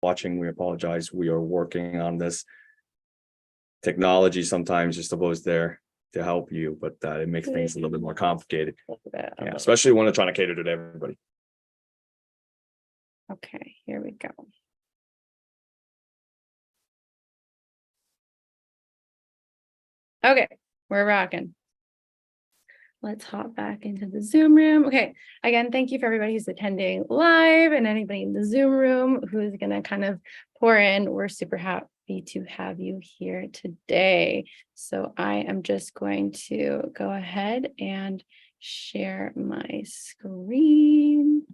watching, we apologize. We are working on this. Technology sometimes just supposed there to help you, but it makes things a little bit more complicated. Yeah, especially when they're trying to cater to everybody. Okay, here we go. Okay, we're rocking. Let's hop back into the Zoom room. Okay, again, thank you for everybody who's attending live and anybody in the Zoom room who's going to kind of pour in. We're super happy to have you here today. So I am just going to go ahead and share my screen.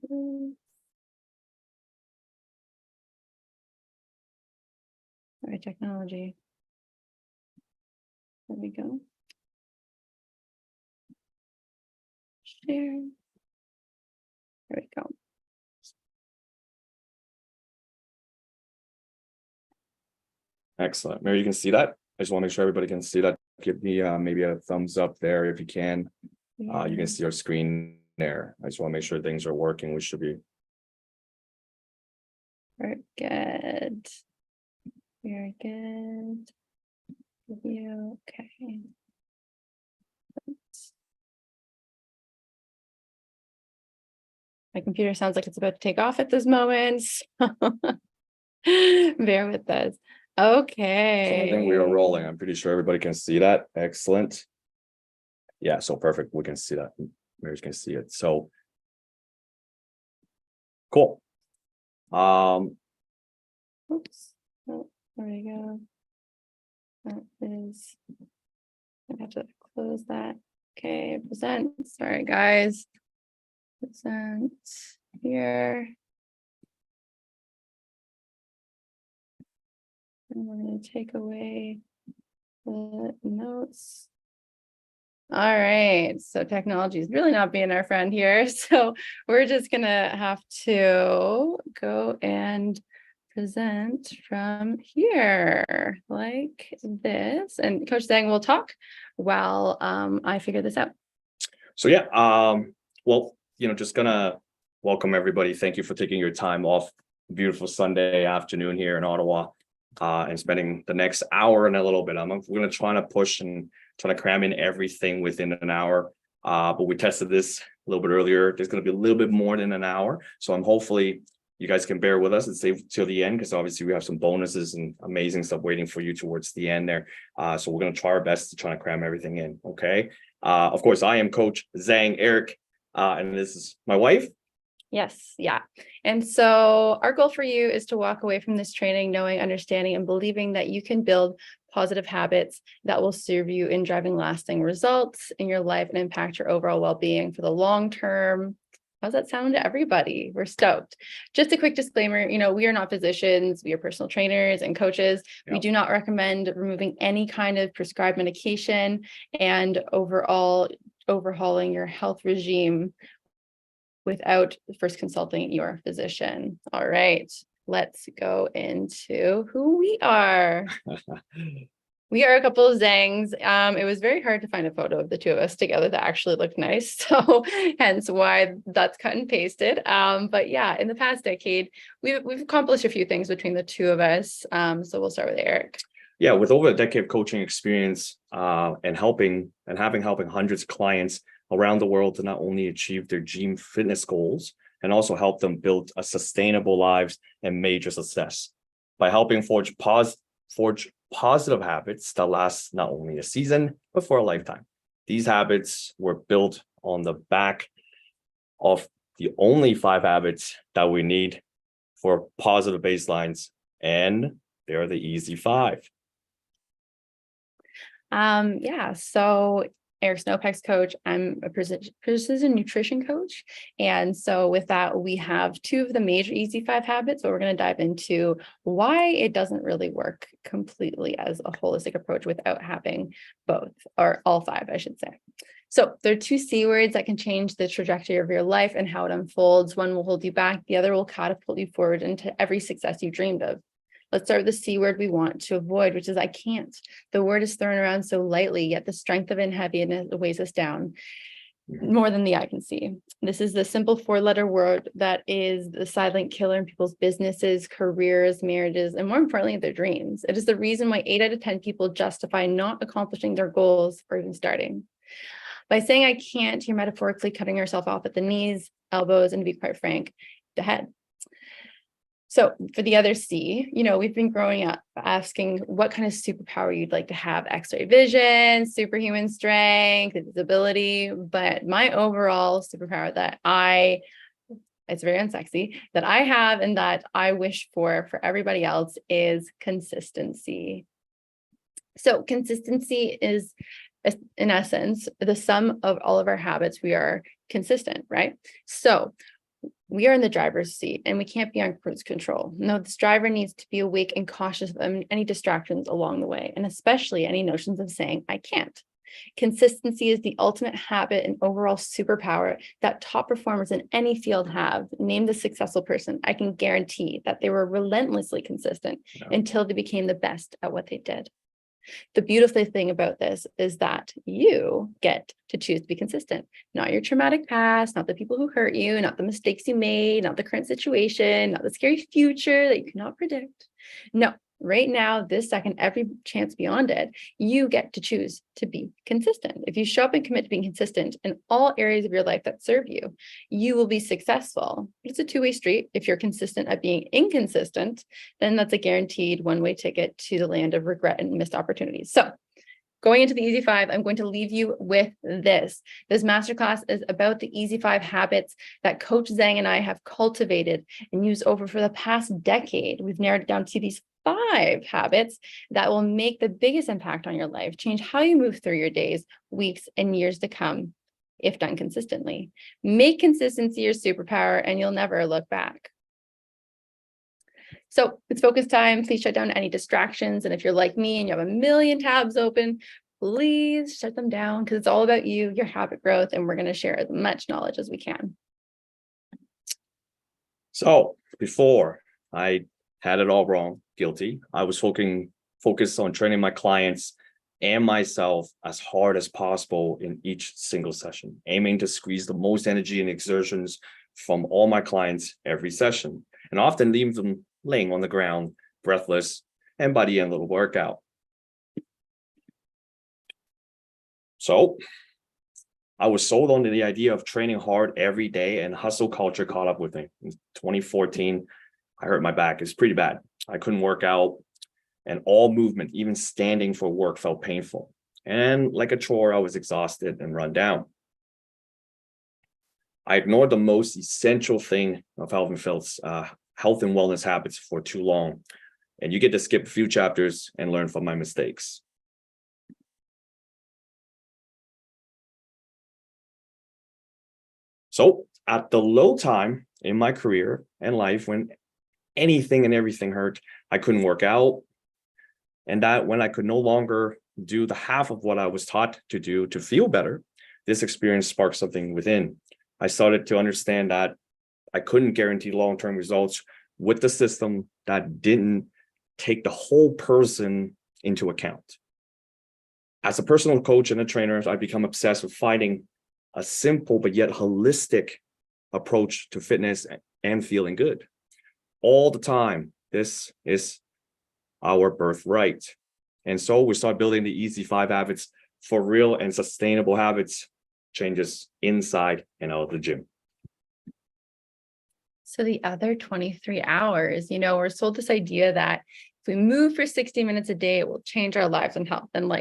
All right, technology. There we go. Share. There we go. Excellent. Mary, you can see that. I just want to make sure everybody can see that. Give me maybe a thumbs up there if you can. You can see our screen there. I just want to make sure things are working. We should be. Very good. Very good. Video. Okay. My computer sounds like it's about to take off at this moment. So bear with us. Okay. So I think we are rolling. I'm pretty sure everybody can see that. Excellent. Yeah, so perfect. We can see that. Mary can see it. So cool. Oops. Oh, there we go. That is, I have to close that. Okay, present. Sorry, guys. Present here. And we're going to take away the notes. All right, so technology is really not being our friend here. So we're just going to have to go and present from here like this. And Coach Zhang will talk while I figure this out. So yeah, well, just gonna welcome everybody. Thank you for taking your time off. Beautiful Sunday afternoon here in Ottawa, and spending the next hour and a little bit. We're gonna try to push and try to cram in everything within an hour. But we tested this a little bit earlier. There's gonna be a little bit more than an hour. So I'm hopefully you guys can bear with us and stay till the end, because obviously we have some bonuses and amazing stuff waiting for you towards the end there. So we're gonna try our best to try to cram everything in. Okay. Of course, I am Coach Zhang, Eric, and this is my wife. Yes. Yeah. And so our goal for you is to walk away from this training, knowing, understanding, and believing that you can build positive habits that will serve you in driving lasting results in your life and impact your overall well-being for the long term. How's that sound to everybody? We're stoked. Just a quick disclaimer, we are not physicians. We are personal trainers and coaches. Yep. We do not recommend removing any kind of prescribed medication and overhauling your health regime without first consulting your physician. All right, let's go into who we are. We are a couple of Zhangs. It was very hard to find a photo of the two of us together that actually looked nice. So hence why that's cut and pasted. But yeah, in the past decade, we've accomplished a few things between the two of us. So we'll start with Eric. Yeah, with over a decade of coaching experience and helping hundreds of clients around the world to not only achieve their gym fitness goals and also help them build a sustainable lives and major success by helping forge positive habits that last not only a season, but for a lifetime. These habits were built on the back of the only 5 habits that we need for positive baselines, and they're the EZ5. So Eric Snowpeck's coach. I'm a precision nutrition coach. And so with that, we have 2 of the major EZ5 habits, but we're going to dive into why it doesn't really work completely as a holistic approach without having both, or all 5, I should say. So there are 2 C words that can change the trajectory of your life and how it unfolds. One will hold you back. The other will catapult you forward into every success you dreamed of. Let's start with the C word we want to avoid, which is I can't. The word is thrown around so lightly, yet the strength of it and heaviness weighs us down. more than the eye can see. This is the simple 4-letter word that is the silent killer in people's businesses, careers, marriages, and more importantly, their dreams. It is the reason why 8 out of 10 people justify not accomplishing their goals or even starting. By saying I can't, you're metaphorically cutting yourself off at the knees, elbows, and to be quite frank, the head. So for the other C, we've been growing up asking what kind of superpower you'd like to have: X-ray vision, superhuman strength, visibility. But my overall superpower it's very unsexy, that I have and that I wish for everybody else is consistency. So consistency is, in essence, the sum of all of our habits. We are consistent, right? So we are in the driver's seat and we can't be on cruise control. No, this driver needs to be awake and cautious of any distractions along the way, and especially any notions of saying, I can't. Consistency is the ultimate habit and overall superpower that top performers in any field have. Name the successful person. I can guarantee that they were relentlessly consistent until they became the best at what they did. The beautiful thing about this is that you get to choose to be consistent, not your traumatic past, not the people who hurt you, not the mistakes you made, not the current situation, not the scary future that you cannot predict. No, right now, this second, every chance beyond it, you get to choose to be consistent. If you show up and commit to being consistent in all areas of your life that serve you, you will be successful. It's a two-way street. If you're consistent at being inconsistent, then that's a guaranteed one-way ticket to the land of regret and missed opportunities. So going into the EZ5, I'm going to leave you with this. This masterclass is about the EZ5 habits that Coach Zhang and I have cultivated and used over for the past decade. We've narrowed it down to these 5 habits that will make the biggest impact on your life, change how you move through your days, weeks, and years to come, if done consistently. Make consistency your superpower and you'll never look back. So it's focus time. Please shut down any distractions. And if you're like me and you have a million tabs open, please shut them down, because it's all about you, your habit growth, and we're going to share as much knowledge as we can. So before I had it all wrong, guilty, I was focused on training my clients and myself as hard as possible in each single session, aiming to squeeze the most energy and exertions from all my clients every session, and often leave them laying on the ground, breathless, and by the end of the workout. So I was sold on the idea of training hard every day, and hustle culture caught up with me. In 2014, I hurt my back. It's pretty bad. I couldn't work out, and all movement, even standing for work, felt painful. And like a chore, I was exhausted and run down. I ignored the most essential thing of health and wellness habits for too long. And you get to skip a few chapters and learn from my mistakes. So at the low time in my career and life, when anything and everything hurt, I couldn't work out. And that when I could no longer do the half of what I was taught to do to feel better, this experience sparked something within. I started to understand that I couldn't guarantee long-term results with the system that didn't take the whole person into account. As a personal coach and a trainer, I've become obsessed with finding a simple but yet holistic approach to fitness and feeling good all the time. This is our birthright. And so we start building the EZ5 habits for real and sustainable habits changes inside and out of the gym. So the other 23 hours, we're sold this idea that if we move for 60 minutes a day, it will change our lives and health. And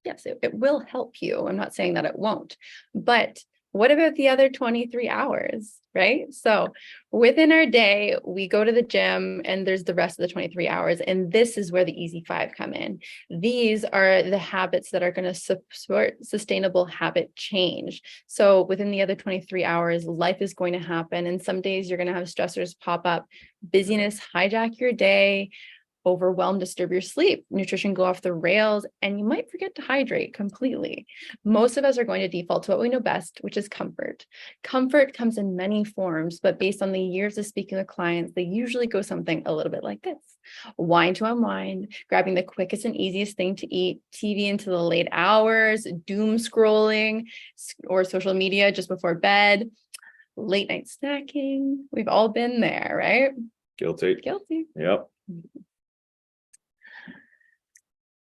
yes, it will help you. I'm not saying that it won't, but what about the other 23 hours, right? So within our day, we go to the gym and there's the rest of the 23 hours. And this is where the EZ5 come in. These are the habits that are going to support sustainable habit change. So within the other 23 hours, life is going to happen. And some days you're going to have stressors pop up, busyness hijack your day, overwhelm disturb your sleep, nutrition go off the rails, and you might forget to hydrate completely. Most of us are going to default to what we know best, which is comfort. Comfort comes in many forms, but based on the years of speaking with clients, they usually go something a little bit like this: wine to unwind, grabbing the quickest and easiest thing to eat, TV into the late hours, doom scrolling, or social media just before bed, late night snacking. We've all been there, right? Guilty. Guilty. Yep.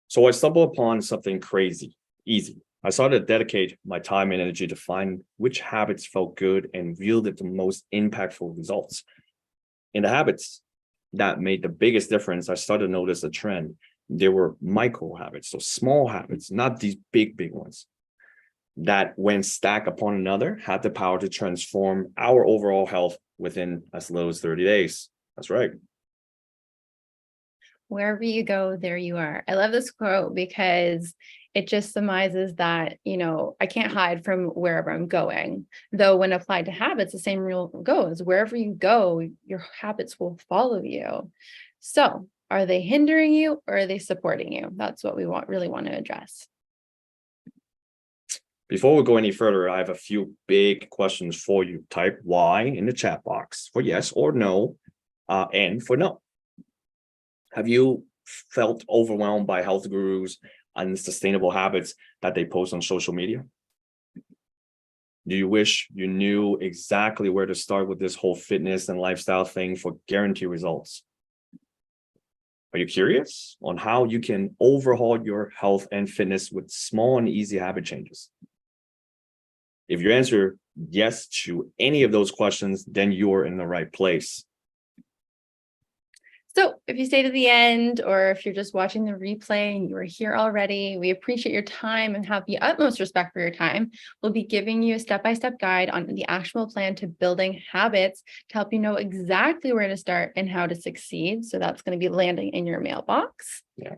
So I stumbled upon something crazy, easy. I started to dedicate my time and energy to find which habits felt good and yielded the most impactful results. In the habits that made the biggest difference, I started to notice a trend. There were micro habits, so small habits, not these big ones, that when stacked upon another, had the power to transform our overall health within as little as 30 days. That's right. Wherever you go, there you are. I love this quote because it just surmises that, I can't hide from wherever I'm going. Though when applied to habits, the same rule goes. Wherever you go, your habits will follow you. So are they hindering you or are they supporting you? That's what we really want to address. Before we go any further, I have a few big questions for you. Type Y in the chat box for yes or no, and for no. Have you felt overwhelmed by health gurus and sustainable habits that they post on social media? Do you wish you knew exactly where to start with this whole fitness and lifestyle thing for guaranteed results? Are you curious on how you can overhaul your health and fitness with small and easy habit changes? If you answer yes to any of those questions, then you're in the right place. So if you stay to the end, or if you're just watching the replay and you are here already, we appreciate your time and have the utmost respect for your time. We'll be giving you a step-by-step guide on the actionable plan to building habits to help you know exactly where to start and how to succeed. So that's going to be landing in your mailbox. Yeah.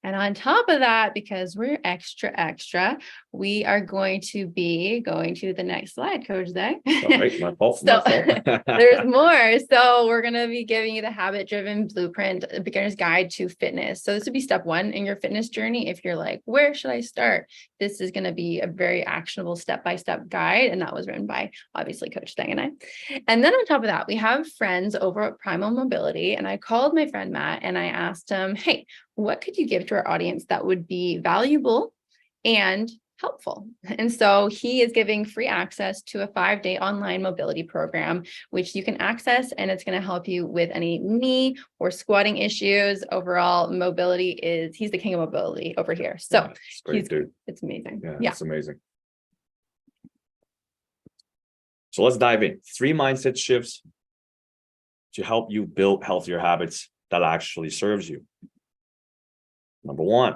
And on top of that, because we're extra, we are going to be going to the next slide, Coach Zay. All right, my fault. There's more. So we're going to be giving you the habit-driven blueprint, a beginner's guide to fitness. So this would be step 1 in your fitness journey. If you're like, where should I start? This is going to be a very actionable step-by-step guide. And that was written by, obviously, Coach Zay and I. And then on top of that, we have friends over at Primal Mobility. And I called my friend Matt and I asked him, hey, what could you give to our audience that would be valuable and helpful? And so he is giving free access to a 5-day online mobility program, which you can access, and it's going to help you with any knee or squatting issues. Overall, mobility he's the king of mobility over here. So yeah, it's great, dude. It's amazing. Yeah, it's amazing. So let's dive in. 3 mindset shifts to help you build healthier habits that actually serves you. Number 1,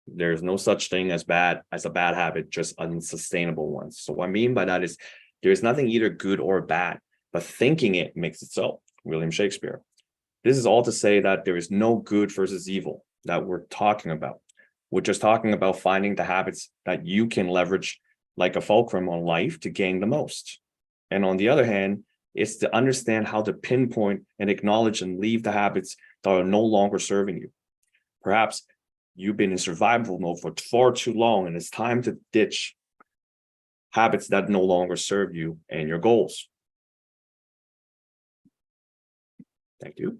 there's no such thing as a bad habit, just unsustainable ones. So what I mean by that is there's nothing either good or bad, but thinking it makes it so. William Shakespeare. This is all to say that there is no good versus evil that we're talking about. We're just talking about finding the habits that you can leverage like a fulcrum on life to gain the most. And on the other hand, it's to understand how to pinpoint and acknowledge and leave the habits that are no longer serving you. Perhaps you've been in survival mode for far too long, and it's time to ditch habits that no longer serve you and your goals. Thank you.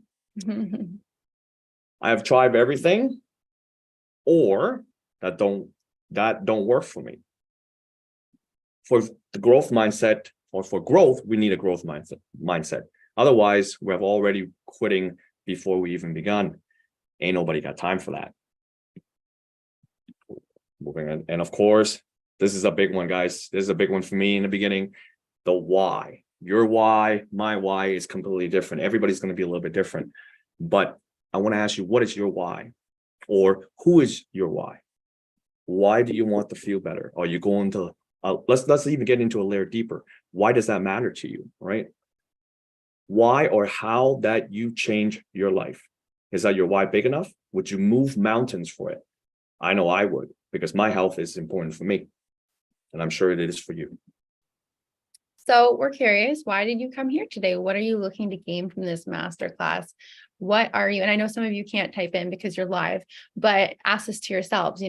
I have tried everything, or that don't work for me. For the growth mindset, or for growth, we need a growth mindset. Otherwise, we're already quitting before we even begun. Ain't nobody got time for that. Moving on. And of course, this is a big one, guys. This is a big one for me in the beginning. The why. Your why, my why is completely different. Everybody's going to be a little bit different. But I want to ask you, what is your why? Or who is your why? Why do you want to feel better? Are you going to, let's even get into a layer deeper. Why does that matter to you, right? Why or how that you change your life? Is that your why big enough? Would you move mountains for it? I know I would, because my health is important for me. And I'm sure it is for you. So we're curious, why did you come here today? What are you looking to gain from this masterclass? what are you, and I know some of you can't type in because you're live, but ask this to yourselves,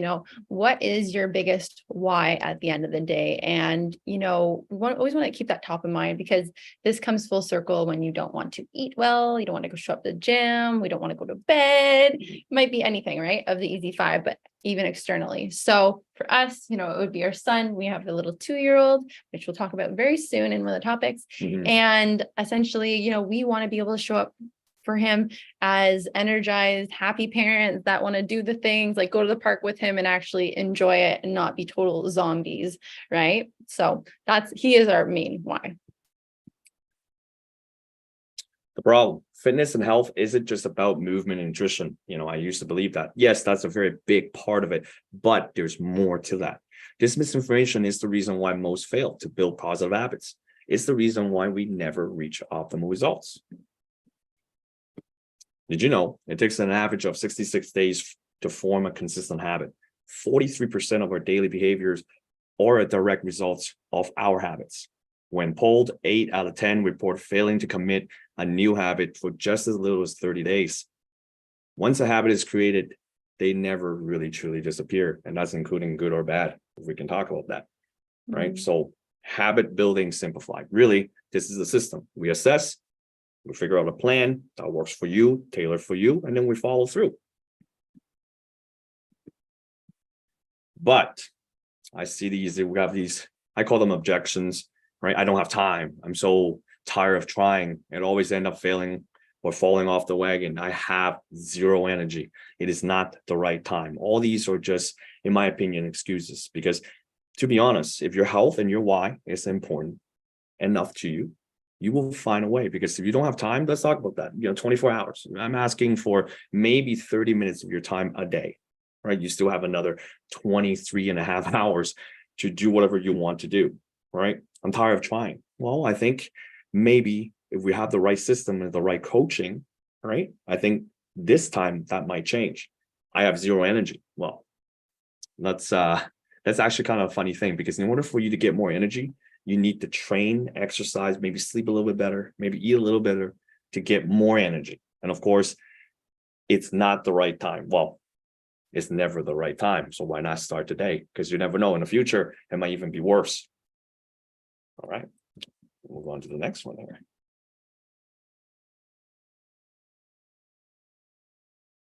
what is your biggest why at the end of the day? And, always want to keep that top of mind, because this comes full circle when you don't want to eat well, you don't want to go show up to the gym, we don't want to go to bed, it might be anything, right, of the EZ5, but even externally. So for us, it would be our son. We have the little 2-year-old, which we'll talk about very soon in one of the topics. And essentially, we want to be able to show up for him as energized, happy parents that want to do the things like go to the park with him and actually enjoy it and not be total zombies, right? So he is our main why. The problem, fitness and health isn't just about movement and nutrition. I used to believe that. Yes, that's a very big part of it, but there's more to that. This misinformation is the reason why most fail to build positive habits. It's the reason why we never reach optimal results. Did you know it takes an average of 66 days to form a consistent habit? 43% of our daily behaviors are a direct result of our habits. When polled, 8 out of 10 report failing to commit a new habit for just as little as 30 days. Once a habit is created, they never really truly disappear. And that's including good or bad, if we can talk about that, right? So habit building simplified. Really, this is a system. We assess, we figure out a plan that works for you, tailored for you, and then we follow through. But I see we have these, I call them objections, right? I don't have time. I'm so tired of trying and always end up failing or falling off the wagon. I have zero energy. It is not the right time. All these are just, in my opinion, excuses, because to be honest, if your health and your why is important enough to you, you will find a way. Because if you don't have time, let's talk about that. 24 hours. I'm asking for maybe 30 minutes of your time a day, right? You still have another 23 and a half hours to do whatever you want to do, right? I'm tired of trying. Well, I think maybe if we have the right system and the right coaching, right? I think this time that might change. I have zero energy. Well, that's actually kind of a funny thing, because in order for you to get more energy, you need to train, exercise, maybe sleep a little bit better, maybe eat a little better to get more energy. And of course, it's not the right time. Well, it's never the right time. So why not start today? Because you never know, in the future, it might even be worse. All right, move on to the next one here.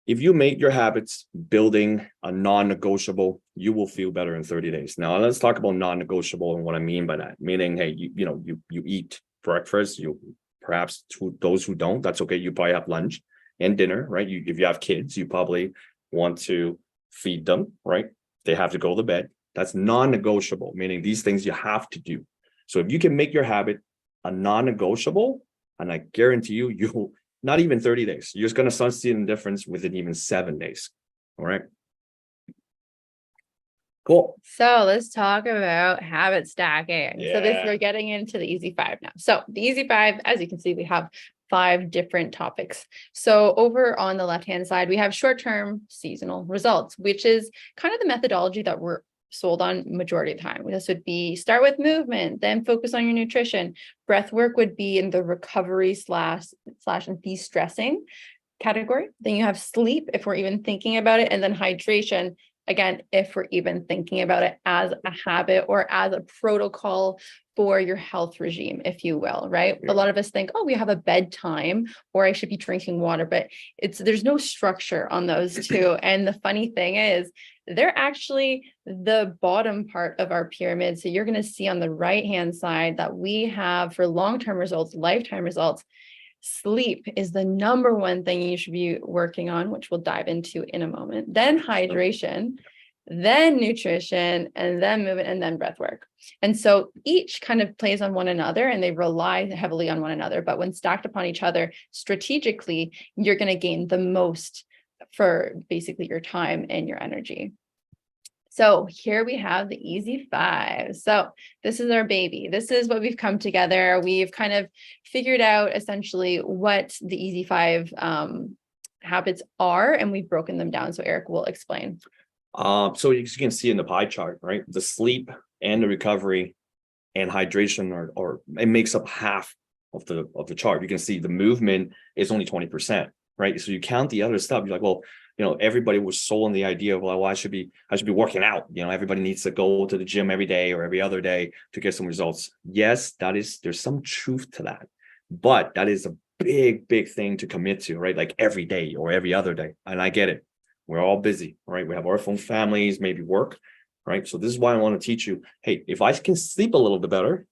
If you make your habits building a non-negotiable, you will feel better in 30 days. Now, let's talk about non-negotiable and what I mean by that. Meaning, hey, you eat breakfast. You perhaps, to those who don't, that's okay. You probably have lunch and dinner, right? If you have kids, you probably want to feed them, right? They have to go to bed. That's non-negotiable, meaning these things you have to do. So if you can make your habit a non-negotiable, and I guarantee you'll not even 30 days. You're just going to start seeing the difference within even 7 days. All right. Cool. So let's talk about habit stacking. Yeah. So we're getting into the EZ5 now. So the EZ5, as you can see, we have 5 different topics. So over on the left-hand side, we have short-term seasonal results, which is kind of the methodology that we're sold on majority of the time. This would be start with movement, then focus on your nutrition. Breath work would be in the recovery slash de-stressing category. Then you have sleep, if we're even thinking about it, and then hydration, again, if we're even thinking about it as a habit or as a protocol for your health regime, if you will, right? Yeah. A lot of us think, oh, we have a bedtime or I should be drinking water, but there's no structure on those two. And the funny thing is, they're actually the bottom part of our pyramid. So you're going to see on the right-hand side that we have for long-term results, lifetime results, sleep is the number one thing you should be working on, which we'll dive into in a moment. Then hydration, then nutrition, and then movement, and then breath work. And so each kind of plays on one another and they rely heavily on one another. But when stacked upon each other strategically, you're going to gain the most for basically your time and your energy. So here we have the EZ5. So this is our baby. This is what we've come together. We've kind of figured out essentially what the EZ5 habits are, and we've broken them down. So Eric will explain. So as you can see in the pie chart, right? The sleep and the recovery and hydration it makes up half of the chart. You can see the movement is only 20%. right? So you count the other stuff. You're like, well, everybody was sold on the idea of, well, I should be working out. Everybody needs to go to the gym every day or every other day to get some results. Yes, there's some truth to that, but that is a big thing to commit to, right? Like every day or every other day. And I get it. We're all busy, right? We have our own families, maybe work, right? So this is why I want to teach you, hey, if I can sleep a little bit better,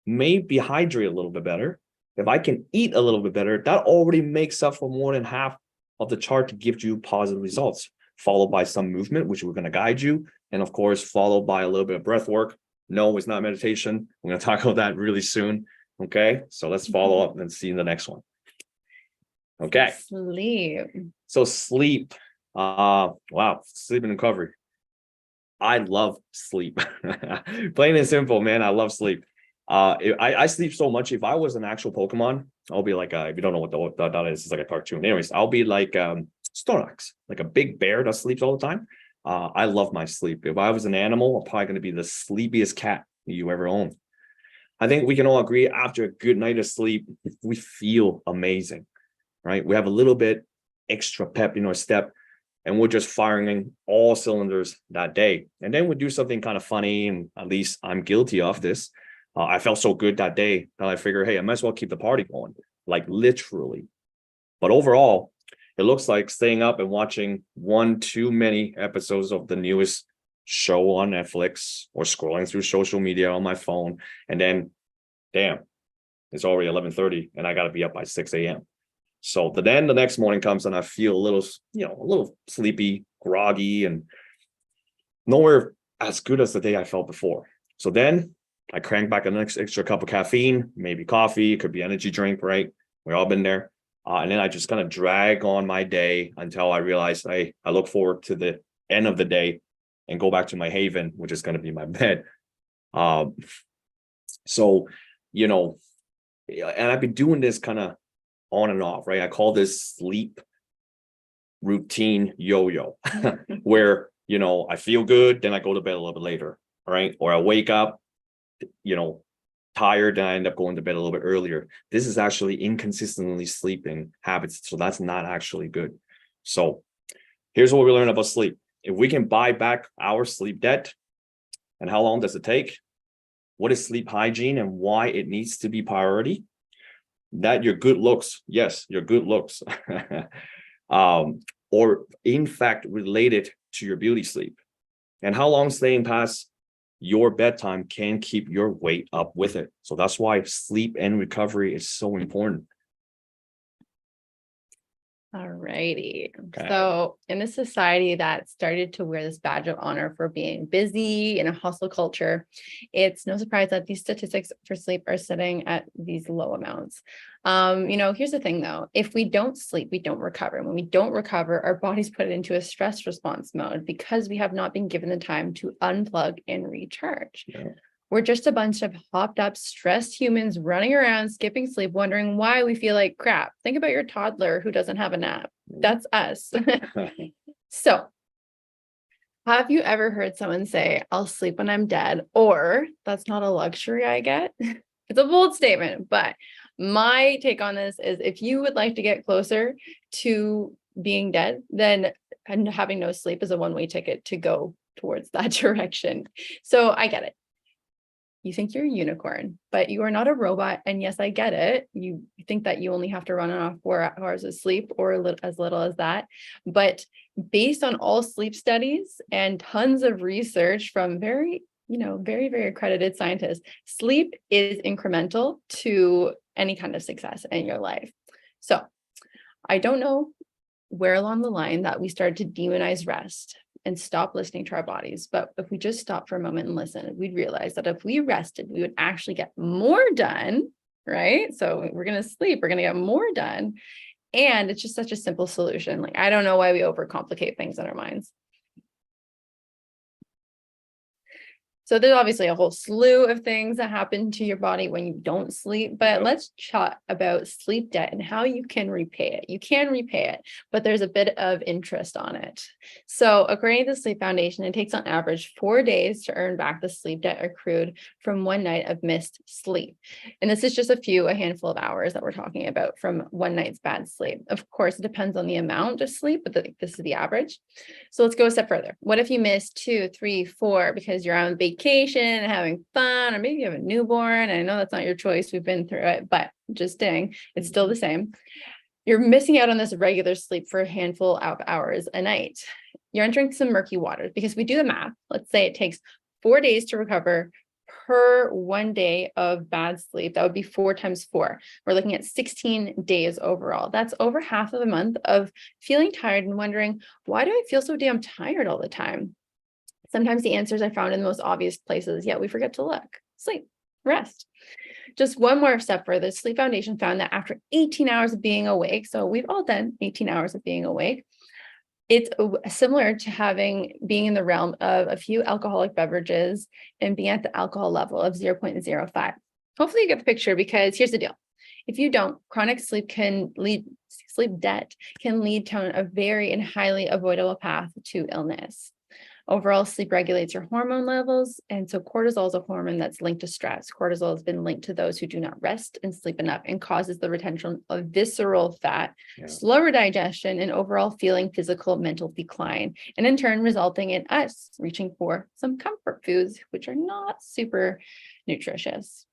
maybe hydrate a little bit better, if I can eat a little bit better, that already makes up for more than half of the chart to give you positive results, followed by some movement, which we're going to guide you. And of course, followed by a little bit of breath work. No, it's not meditation. We're going to talk about that really soon. Okay. So let's follow up and see in the next one. Okay. Sleep. So sleep. Wow. Sleep and recovery. I love sleep. Plain and simple, man. I love sleep. I sleep so much. If I was an actual Pokemon, I'll be like, if you don't know what that is, it's like a cartoon. Anyways, I'll be like Snorlax, like a big bear that sleeps all the time. I love my sleep. If I was an animal, I'm probably going to be the sleepiest cat you ever own. I think we can all agree after a good night of sleep, we feel amazing, right? We have a little bit extra pep in our step, and we're just firing all cylinders that day. And then we do something kind of funny, and at least I'm guilty of this. I felt so good that day that I figured, hey, I might as well keep the party going, like literally. But overall, it looks like staying up and watching one too many episodes of the newest show on Netflix or scrolling through social media on my phone. And then, damn, it's already 11:30 and I got to be up by 6 a.m. So then the next morning comes and I feel a little sleepy, groggy, and nowhere as good as the day I felt before. So then I crank back an extra cup of caffeine, maybe coffee, it could be energy drink, right? We've all been there. And then I just kind of drag on my day until I realize I look forward to the end of the day and go back to my haven, which is going to be my bed. So, and I've been doing this kind of on and off, right? I call this sleep routine yo-yo, where, I feel good, then I go to bed a little bit later, right? Or I wake up, tired, and I end up going to bed a little bit earlier. This is actually inconsistently sleeping habits. So that's not actually good. So here's what we learned about sleep. If we can buy back our sleep debt, and how long does it take? What is sleep hygiene and why it needs to be priority? That your good looks, yes, your good looks, or in fact related to your beauty sleep. And how long staying past your bedtime can keep your weight up with it. So that's why sleep and recovery is so important. All righty. Okay. So in a society that started to wear this badge of honor for being busy in a hustle culture, it's no surprise that these statistics for sleep are sitting at these low amounts. Here's the thing though, if we don't sleep, we don't recover. And when we don't recover, our bodies put it into a stress response mode because we have not been given the time to unplug and recharge. Yeah. We're just a bunch of hopped up, stressed humans running around, skipping sleep, wondering why we feel like crap. Think about your toddler who doesn't have a nap. That's us. So, have you ever heard someone say, I'll sleep when I'm dead? Or that's not a luxury I get? It's a bold statement, but my take on this is if you would like to get closer to being dead, then having no sleep is a one-way ticket to go towards that direction. So I get it. You think you're a unicorn, but you are not a robot. And yes, I get it. You think that you only have to run off 4 hours of sleep or as little as that. But based on all sleep studies and tons of research from very, very accredited scientists, sleep is incremental to any kind of success in your life. So I don't know where along the line that we started to demonize rest and stop listening to our bodies. But if we just stop for a moment and listen, we'd realize that if we rested, we would actually get more done, right? So we're going to sleep, we're going to get more done. And it's just such a simple solution. Like, I don't know why we overcomplicate things in our minds. So there's obviously a whole slew of things that happen to your body when you don't sleep, but Yep. let's chat about sleep debt and how you can repay it. You can repay it, but there's a bit of interest on it. So according to the Sleep Foundation, it takes on average 4 days to earn back the sleep debt accrued from one night of missed sleep. And this is just a handful of hours that we're talking about from one night's bad sleep. Of course, it depends on the amount of sleep, but this is the average. So let's go a step further. What if you miss 2, 3, 4 because you're on vacation and having fun, or maybe you have a newborn? And I know that's not your choice. We've been through it, but just dang, it's still the same. You're missing out on this regular sleep for a handful of hours a night. You're entering some murky waters because we do the math. Let's say it takes 4 days to recover per 1 day of bad sleep. That would be 4 times 4. We're looking at 16 days overall. That's over half of a month of feeling tired and wondering, why do I feel so damn tired all the time? Sometimes the answers I found in the most obvious places, yet we forget to look. Sleep, rest. Just one more step further, the Sleep Foundation found that after 18 hours of being awake, so we've all done 18 hours of being awake, it's similar to being in the realm of a few alcoholic beverages and being at the alcohol level of 0.05. Hopefully you get the picture, because here's the deal. If you don't, chronic sleep debt can lead to a very and highly avoidable path to illness. Overall, sleep regulates your hormone levels. And so cortisol is a hormone that's linked to stress. Cortisol has been linked to those who do not rest and sleep enough, and causes the retention of visceral fat, slower digestion, and overall feeling physical, mental decline, and in turn resulting in us reaching for some comfort foods, which are not super nutritious.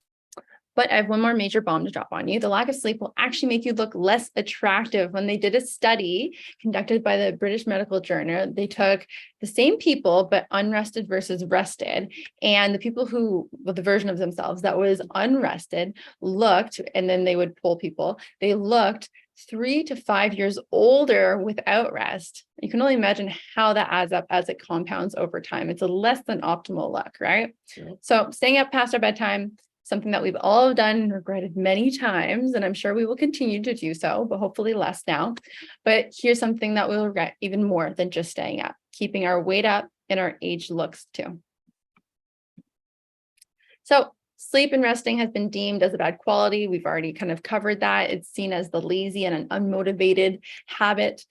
But I have one more major bomb to drop on you. The lack of sleep will actually make you look less attractive. When they did a study conducted by the British Medical Journal, they took the same people, but unrested versus rested. And the people the version of themselves that was unrested looked, and then they would poll people, they looked 3 to 5 years older without rest. You can only imagine how that adds up as it compounds over time. It's a less than optimal look, right? Yeah. So staying up past our bedtime, something that we've all done and regretted many times, and I'm sure we will continue to do so, but hopefully less now. But here's something that we'll regret even more than just staying up: keeping our weight up and our age looks too. So sleep and resting has been deemed as a bad quality. We've already kind of covered that. It's seen as the lazy and an unmotivated habit.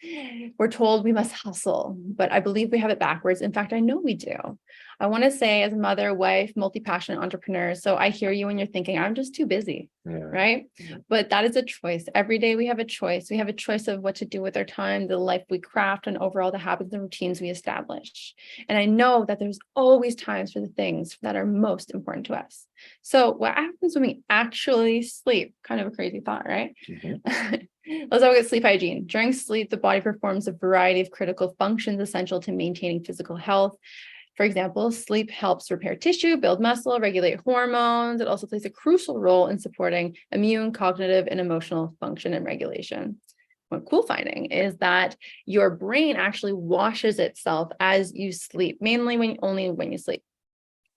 We're told we must hustle, but I believe we have it backwards. In fact, I know we do. I want to say, as a mother, wife, multi-passionate entrepreneur, so I hear you when you're thinking, I'm just too busy, right? Yeah. But that is a choice. Every day we have a choice. We have a choice of what to do with our time, the life we craft, and overall the habits and routines we establish. And I know that there's always times for the things that are most important to us. So what happens when we actually sleep? Kind of a crazy thought, right? Let's look at sleep hygiene. During sleep, the body performs a variety of critical functions essential to maintaining physical health. For example, sleep helps repair tissue, build muscle, regulate hormones. It also plays a crucial role in supporting immune, cognitive, and emotional function and regulation. One cool finding is that your brain actually washes itself as you sleep, mainly only when you sleep.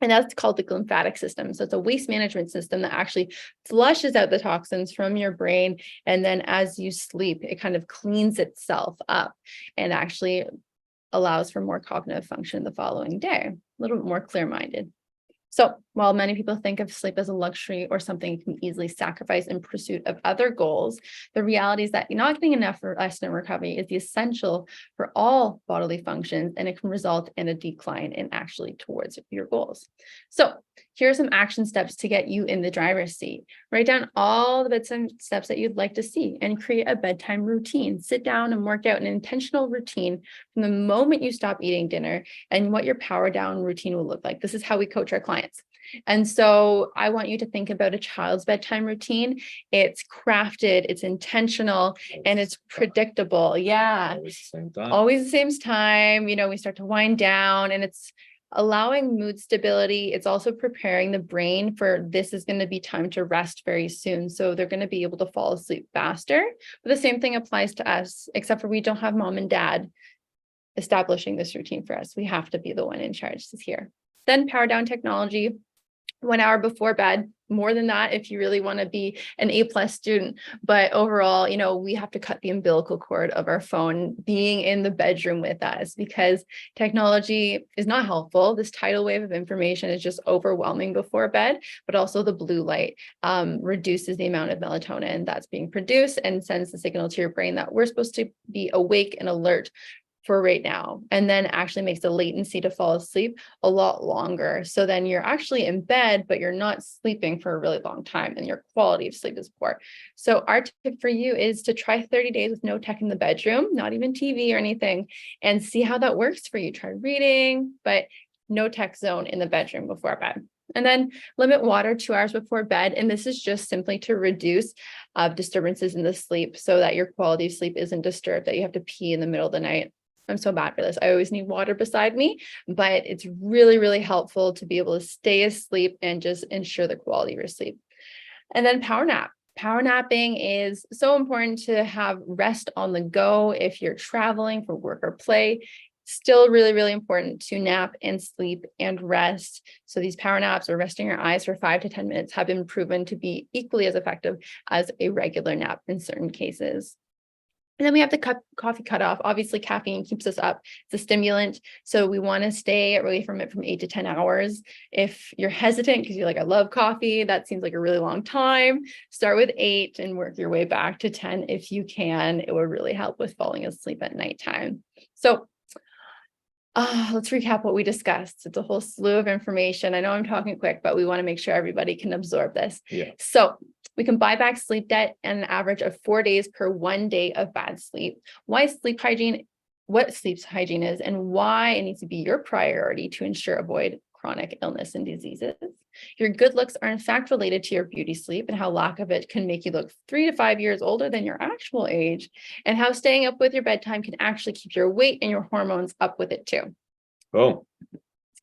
And that's called the lymphatic system. So it's a waste management system that actually flushes out the toxins from your brain. And then as you sleep, it kind of cleans itself up and actually allows for more cognitive function the following day, a little bit more clear-minded. So while many people think of sleep as a luxury or something you can easily sacrifice in pursuit of other goals, the reality is that not getting enough rest and recovery is the essential for all bodily functions, and it can result in a decline in actually towards your goals. So here are some action steps to get you in the driver's seat. Write down all the bits and steps that you'd like to see and create a bedtime routine. Sit down and work out an intentional routine from the moment you stop eating dinner and what your power down routine will look like. This is how we coach our clients. And so I want you to think about a child's bedtime routine. It's crafted, it's intentional, and it's predictable. Yeah. Always the same time. Always the same time. We start to wind down, and it's allowing mood stability. It's also preparing the brain for this is going to be time to rest very soon. So they're going to be able to fall asleep faster. But the same thing applies to us, except for we don't have mom and dad establishing this routine for us. We have to be the one in charge. This is here. Then power down technology. 1 hour before bed, more than that if you really want to be an A+ student. But overall, we have to cut the umbilical cord of our phone being in the bedroom with us, because technology is not helpful. This tidal wave of information is just overwhelming before bed, but also the blue light reduces the amount of melatonin that's being produced and sends the signal to your brain that we're supposed to be awake and alert for right now, and then actually makes the latency to fall asleep a lot longer. So then you're actually in bed, but you're not sleeping for a really long time, and your quality of sleep is poor. So our tip for you is to try 30 days with no tech in the bedroom, not even TV or anything, and see how that works for you. Try reading, but no tech zone in the bedroom before bed. And then limit water 2 hours before bed. And this is just simply to reduce disturbances in the sleep so that your quality of sleep isn't disturbed, that you have to pee in the middle of the night. I'm so bad for this. I always need water beside me, but it's really, really helpful to be able to stay asleep and just ensure the quality of your sleep. And then power nap. Power napping is so important to have rest on the go if you're traveling for work or play. Still really, really important to nap and sleep and rest. So these power naps or resting your eyes for 5 to 10 minutes have been proven to be equally as effective as a regular nap in certain cases. And then we have the coffee cutoff. Obviously, caffeine keeps us up. It's a stimulant. So we want to stay away from it from 8 to 10 hours. If you're hesitant because you're like, I love coffee, that seems like a really long time, start with 8 and work your way back to 10 if you can. It will really help with falling asleep at nighttime. So let's recap what we discussed. It's a whole slew of information. I know I'm talking quick, but we want to make sure everybody can absorb this. Yeah. So we can buy back sleep debt and an average of 4 days per 1 day of bad sleep. Why sleep hygiene, what sleep hygiene is, and why it needs to be your priority to ensure avoid chronic illness and diseases. Your good looks are in fact related to your beauty sleep, and how lack of it can make you look 3 to 5 years older than your actual age, and how staying up with your bedtime can actually keep your weight and your hormones up with it too. Oh,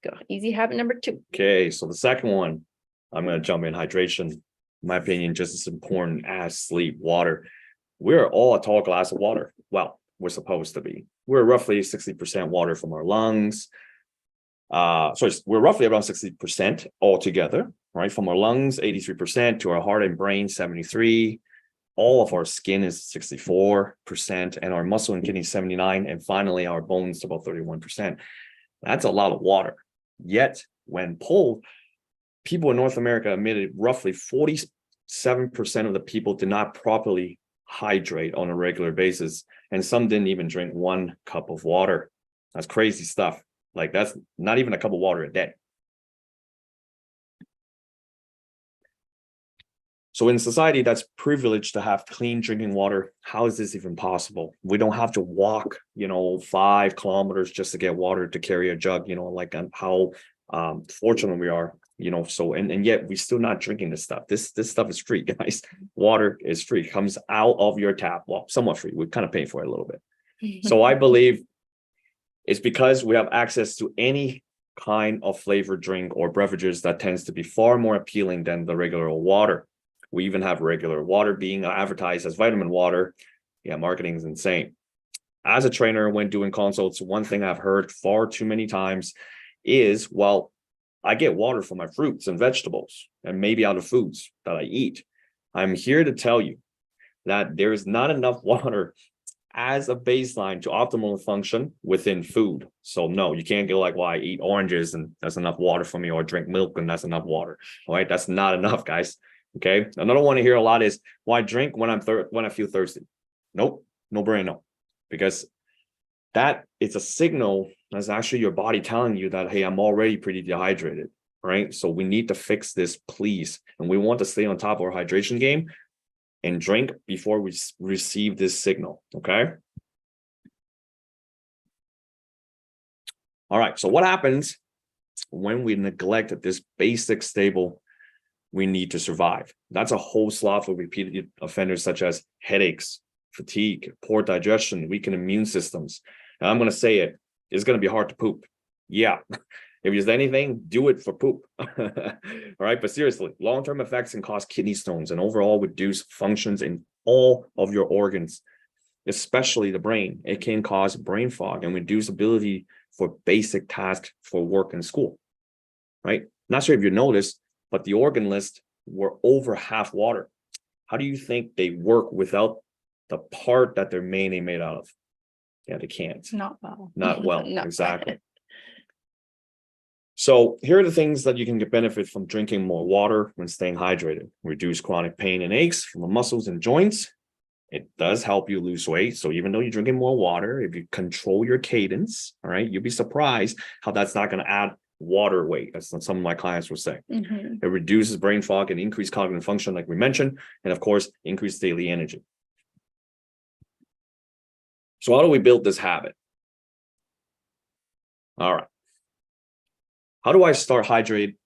Let's go. Easy habit number 2. okay. So the second one, I'm going to jump in. Hydration, in my opinion, just as important as sleep. Water. We're all a tall glass of water. Well, we're supposed to be. We're roughly 60% water from our lungs. We're roughly around 60% altogether, right? From our lungs, 83%, to our heart and brain, 73%. All of our skin is 64%, and our muscle and kidney 79%, and finally our bones about 31%. That's a lot of water. Yet, when polled, people in North America admitted roughly 47% of the people did not properly hydrate on a regular basis, and some didn't even drink 1 cup of water. That's crazy stuff. Like, that's not even a cup of water a day. So in society that's privileged to have clean drinking water, how is this even possible? We don't have to walk, 5 kilometers just to get water to carry a jug, like how fortunate we are, so, and yet we're still not drinking this stuff. This stuff is free, guys. Water is free, it comes out of your tap. Well, somewhat free. We're kind of paying for it a little bit. So I believe it's because we have access to any kind of flavored drink or beverages that tends to be far more appealing than the regular water. We even have regular water being advertised as vitamin water. Yeah, marketing is insane. As a trainer, when doing consults, one thing I've heard far too many times is, well, I get water from my fruits and vegetables and maybe other foods that I eat. I'm here to tell you that there is not enough water as a baseline to optimal function within food. So no, you can't go like, well, I eat oranges and that's enough water for me, or drink milk and that's enough water. All right, that's not enough, guys. Okay. Another one to hear a lot is, well, I drink when when I feel thirsty. Nope, no bueno, because that is a signal that's actually your body telling you that, hey, I'm already pretty dehydrated, right? So we need to fix this, please. And we want to stay on top of our hydration game and drink before we receive this signal, okay? All right, so what happens when we neglect this basic stable we need to survive? That's a whole slough of repeated offenders such as headaches, fatigue, poor digestion, weakened immune systems. Now, I'm going to say it, it's going to be hard to poop. Yeah, if there's anything, do it for poop. All right, but seriously, long-term effects can cause kidney stones and overall reduce functions in all of your organs, especially the brain. It can cause brain fog and reduce ability for basic tasks for work and school, right? Not sure if you noticed, but the organ list were over half water. How do you think they work without the part that they're mainly made out of? Yeah, they can't. Not well. Not well, Not exactly. So here are the things that you can get benefit from drinking more water when staying hydrated. Reduce chronic pain and aches from the muscles and joints. It does help you lose weight. So even though you're drinking more water, if you control your cadence, all right, you'll be surprised how that's not going to add water weight, as some of my clients will say. It reduces brain fog and increase cognitive function, like we mentioned, and of course, increase daily energy. So how do we build this habit? All right. How do I start hydrate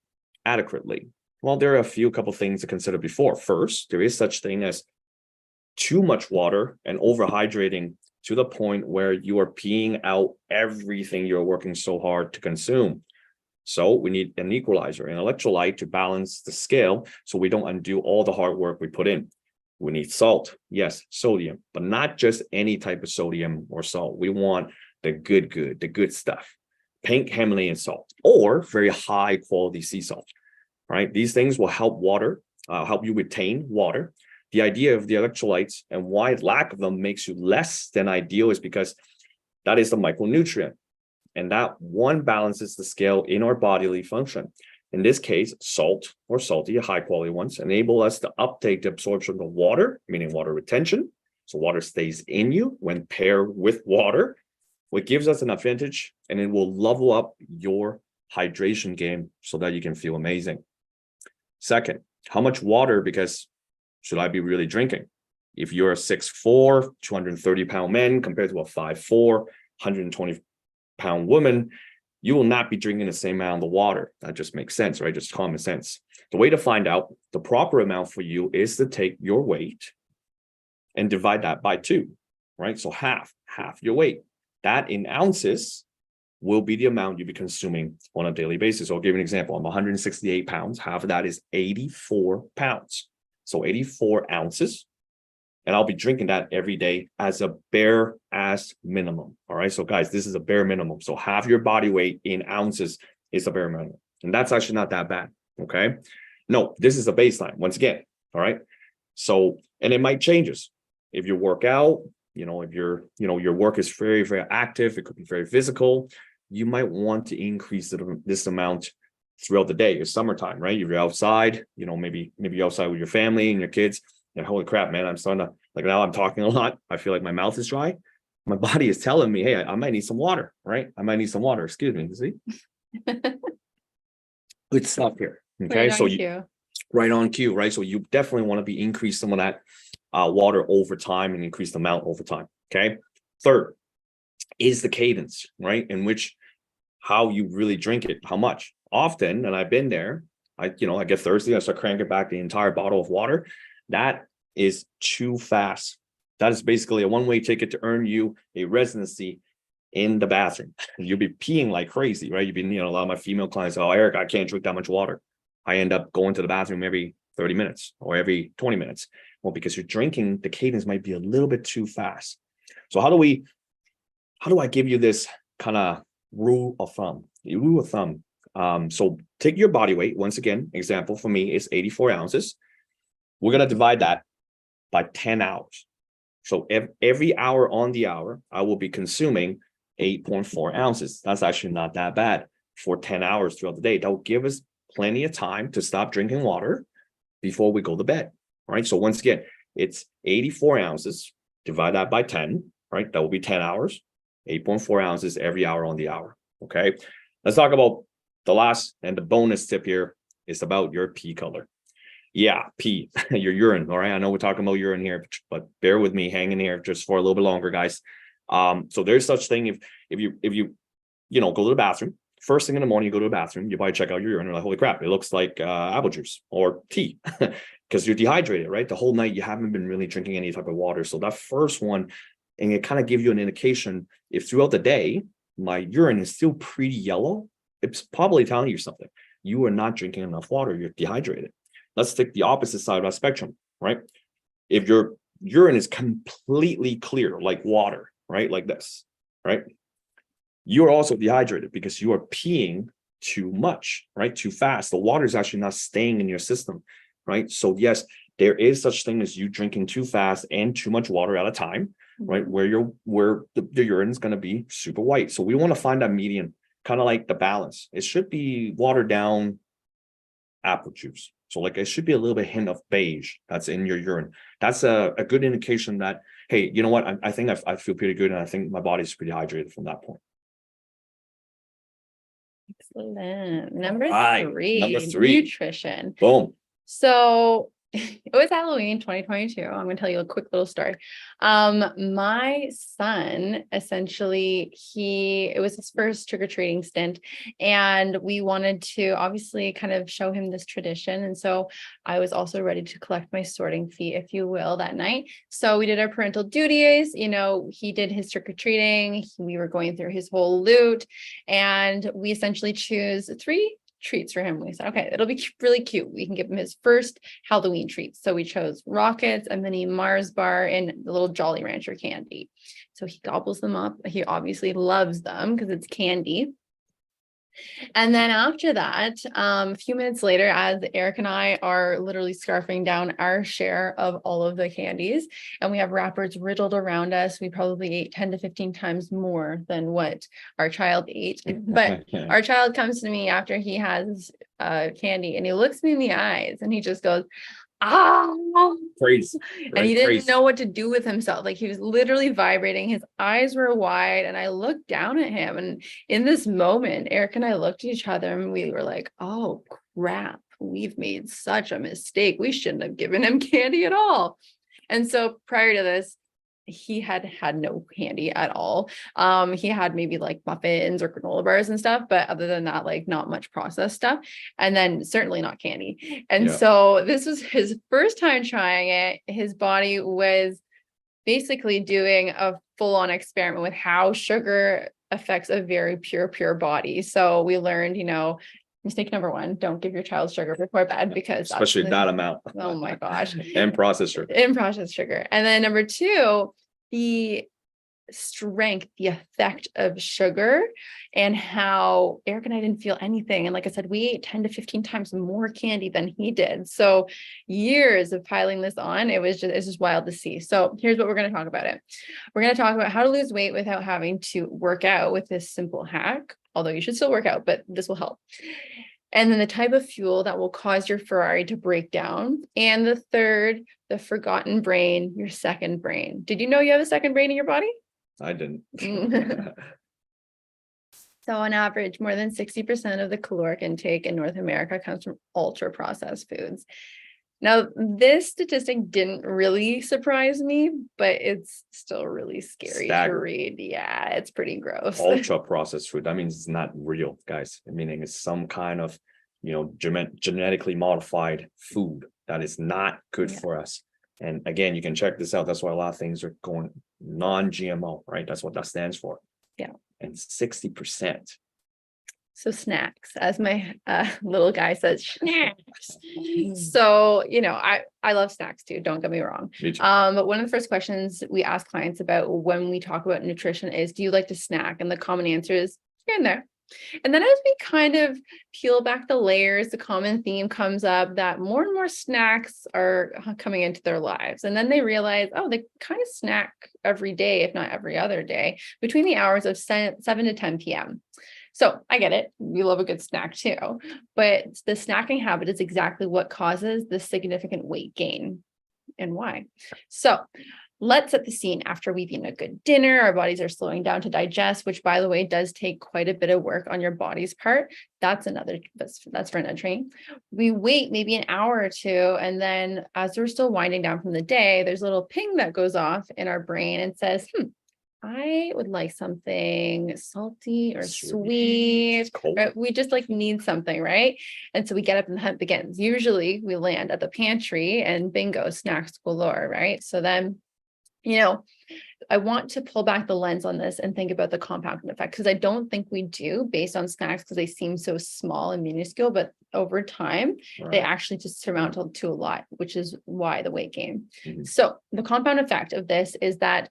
adequately? Well, there are a couple things to consider before. First, there is such thing as too much water and overhydrating to the point where you are peeing out everything you're working so hard to consume. So we need an equalizer, an electrolyte to balance the scale so we don't undo all the hard work we put in. We need salt, yes, sodium, but not just any type of sodium or salt. We want the good stuff. Pink Himalayan salt or very high quality sea salt, right? These things will help help you retain water. The idea of the electrolytes and why lack of them makes you less than ideal is because that is the micronutrient. And that one balances the scale in our bodily function. In this case, salt or salty, high quality ones, enable us to uptake the absorption of water, meaning water retention. So water stays in you when paired with water, which gives us an advantage, and it will level up your hydration game so that you can feel amazing. Second, how much water, because should I be really drinking? If you're a 6'4", 230-pound man compared to a 5'4", 120-pound woman, you will not be drinking the same amount of water. That just makes sense, right? Just common sense. The way to find out the proper amount for you is to take your weight and divide that by 2, right? So half your weight. That in ounces will be the amount you'll be consuming on a daily basis. I'll give you an example. I'm 168 pounds. Half of that is 84 pounds. So 84 ounces. And I'll be drinking that every day as a bare ass minimum. All right. So guys, this is a bare minimum. So half your body weight in ounces is a bare minimum. And that's actually not that bad. Okay. No, this is a baseline once again. All right. So, and it might changes. If you work out, if your work is very, very active, it could be very physical, you might want to increase this amount throughout the day. It's summertime, right? If you're outside, maybe you're outside with your family and your kids. And holy crap, man, I'm starting to, like, now I'm talking a lot. I feel like my mouth is dry. My body is telling me, hey, I might need some water, right? I might need some water. Excuse me. See? Good stuff here. Okay. Right on cue, right? So you definitely want to be increase some of that water over time and increase the amount over time. Okay. Third is the cadence, right? In which how you really drink it, how much. Often, and I've been there, I get thirsty, I start cranking back the entire bottle of water. That is too fast. That is basically a one-way ticket to earn you a residency in the bathroom. You'll be peeing like crazy, right? You've been, a lot of my female clients, oh, Eric, I can't drink that much water. I end up going to the bathroom every 30 minutes or every 20 minutes. Well, because you're drinking, the cadence might be a little bit too fast. So how do I give you this kind of rule of thumb? So take your body weight. Once again, example for me is 84 ounces. We're going to divide that by 10 hours. So every hour on the hour, I will be consuming 8.4 ounces. That's actually not that bad for 10 hours throughout the day. That will give us plenty of time to stop drinking water before we go to bed. All right. So once again, it's 84 ounces. Divide that by 10, right? That will be 10 hours, 8.4 ounces every hour on the hour. Okay. Let's talk about the last and the bonus tip here is about your pee color. Yeah, pee, your urine. All right. I know we're talking about urine here, but bear with me, hang in here just for a little bit longer, guys. So there's such thing if you go to the bathroom, first thing in the morning, you go to the bathroom, you probably check out your urine. You're like, holy crap, it looks like apple juice or tea because you're dehydrated, right? The whole night you haven't been really drinking any type of water. So that first one, and it kind of gives you an indication if throughout the day, my urine is still pretty yellow, it's probably telling you something. You are not drinking enough water. You're dehydrated. Let's take the opposite side of that spectrum, right? If your urine is completely clear, like water, right? Like this, right? You're also dehydrated because you are peeing too much, right? Too fast. The water is actually not staying in your system. right? So yes, there is such thing as you drinking too fast and too much water at a time, right? Where the urine is going to be super white. So we want to find that median, kind of like the balance. It should be watered down apple juice. So like it should be a little bit hint of beige that's in your urine. That's a good indication that, hey, you know what? I think I feel pretty good, and I think my body's pretty hydrated from that point. Excellent. Number Right. three, Number three. nutrition. Boom. So it was Halloween 2022. I'm going to tell you a quick little story. My son, essentially, it was his first trick-or-treating stint, and we wanted to obviously kind of show him this tradition. And so I was also ready to collect my sorting fee, if you will, that night. So we did our parental duties. He did his trick-or-treating. We were going through his whole loot, and we essentially choose 3 treats for him. We said, okay, it'll be really cute. We can give him his first Halloween treats. So we chose rockets, a mini Mars bar, and the little Jolly Rancher candy. So he gobbles them up. He obviously loves them because it's candy. And then after that, a few minutes later, as Eric and I are literally scarfing down our share of all of the candies, and we have wrappers riddled around us, we probably ate 10 to 15 times more than what our child ate. But our child comes to me after he has candy, and he looks me in the eyes and he just goes, ah, Crazy. and he didn't know what to do with himself. Like, he was literally vibrating. His eyes were wide, and I looked down at him. And in this moment, Eric and I looked at each other and we were like, oh crap, we've made such a mistake. We shouldn't have given him candy at all. And so prior to this, he had no candy at all. He had maybe like muffins or granola bars and stuff, but other than that, like not much processed stuff, and then certainly not candy. And so this was his first time trying it. His body was basically doing a full-on experiment with how sugar affects a very pure body. So we learned, mistake number 1, don't give your child sugar before bed, because especially that amount. Oh my gosh. And processed sugar. And then number 2, the strength, the effect of sugar, and how Eric and I didn't feel anything. And like I said, we ate 10 to 15 times more candy than he did. So years of piling this on, it's just wild to see. So here's what we're going to talk about. We're going to talk about how to lose weight without having to work out with this simple hack, although you should still work out, but this will help. And then the type of fuel that will cause your Ferrari to break down. And the third, the forgotten brain, your second brain. Did you know you have a second brain in your body? I didn't. So on average, more than 60% of the caloric intake in North America comes from ultra processed foods. Now, this statistic didn't really surprise me, but it's still really scary to read. Yeah, it's pretty gross. Ultra processed food. That means it's not real, guys. Meaning it's some kind of, genetically modified food that is not good for us. And again, you can check this out. That's why a lot of things are going non-GMO, right? That's what that stands for. Yeah. And 60%. So snacks, as my little guy says, snacks. So, I love snacks too. Don't get me wrong. Me too. But one of the first questions we ask clients about when we talk about nutrition is, do you like to snack? And the common answer is here and there. And then as we kind of peel back the layers, the common theme comes up that more and more snacks are coming into their lives. And then they realize, oh, they kind of snack every day, if not every other day, between the hours of 7 to 10 p.m. So I get it. We love a good snack too, but the snacking habit is exactly what causes the significant weight gain and why. So let's set the scene. After we've eaten a good dinner, our bodies are slowing down to digest, which, by the way, does take quite a bit of work on your body's part. That's for another train. We wait maybe an hour or two, and then as we're still winding down from the day, there's a little ping that goes off in our brain and says, I would like something salty or sweet. Right? We just need something, right? And so we get up and the hunt begins. Usually we land at the pantry and bingo, snacks galore, right? So then, I want to pull back the lens on this and think about the compounding effect, because I don't think we do based on snacks, because they seem so small and minuscule, but over time, they actually just surmount to a lot, which is why the weight gain. So the compound effect of this is that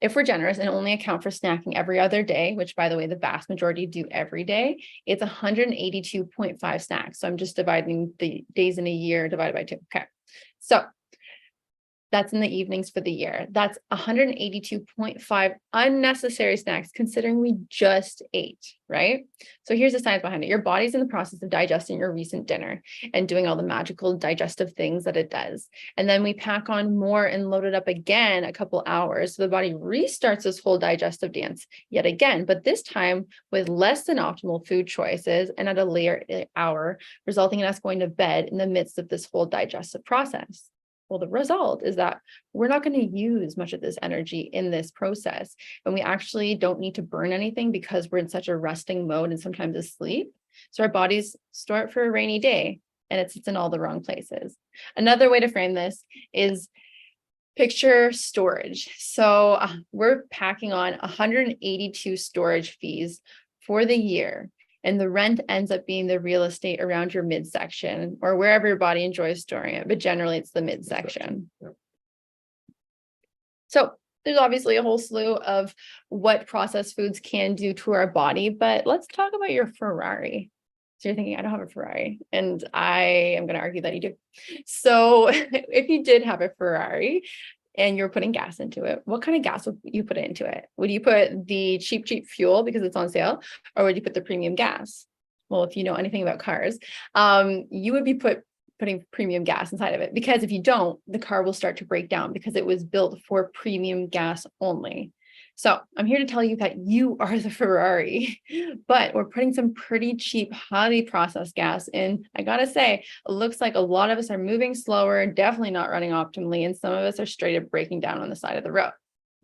If we're generous and only account for snacking every other day, which by the way, the vast majority do every day, it's 182.5 snacks. So I'm just dividing the days in a year divided by 2. Okay. So that's in the evenings for the year. That's 182.5 unnecessary snacks considering we just ate, right? So here's the science behind it. Your body's in the process of digesting your recent dinner and doing all the magical digestive things that it does. And then we pack on more and load it up again a couple hours. So the body restarts this whole digestive dance yet again, but this time with less than optimal food choices and at a later hour, resulting in us going to bed in the midst of this whole digestive process. Well, the result is that we're not going to use much of this energy in this process. And we actually don't need to burn anything because we're in such a resting mode and sometimes asleep. So our bodies store it for a rainy day and it sits in all the wrong places. Another way to frame this is picture storage. So we're packing on 182 storage fees for the year. And the rent ends up being the real estate around your midsection or wherever your body enjoys storing it. But generally, it's the midsection. Yep. So there's obviously a whole slew of what processed foods can do to our body. But let's talk about your Ferrari. So you're thinking, I don't have a Ferrari. And I am going to argue that you do. So if you did have a Ferrari, and you're putting gas into it, what kind of gas would you put into it? Would you put the cheap fuel because it's on sale, or would you put the premium gas? Well, if you know anything about cars, you would be putting premium gas inside of it, because if you don't, the car will start to break down because it was built for premium gas only. So I'm here to tell you that you are the Ferrari, but we're putting some pretty cheap, highly processed gas in. I gotta say, it looks like a lot of us are moving slower, definitely not running optimally, and some of us are straight up breaking down on the side of the road.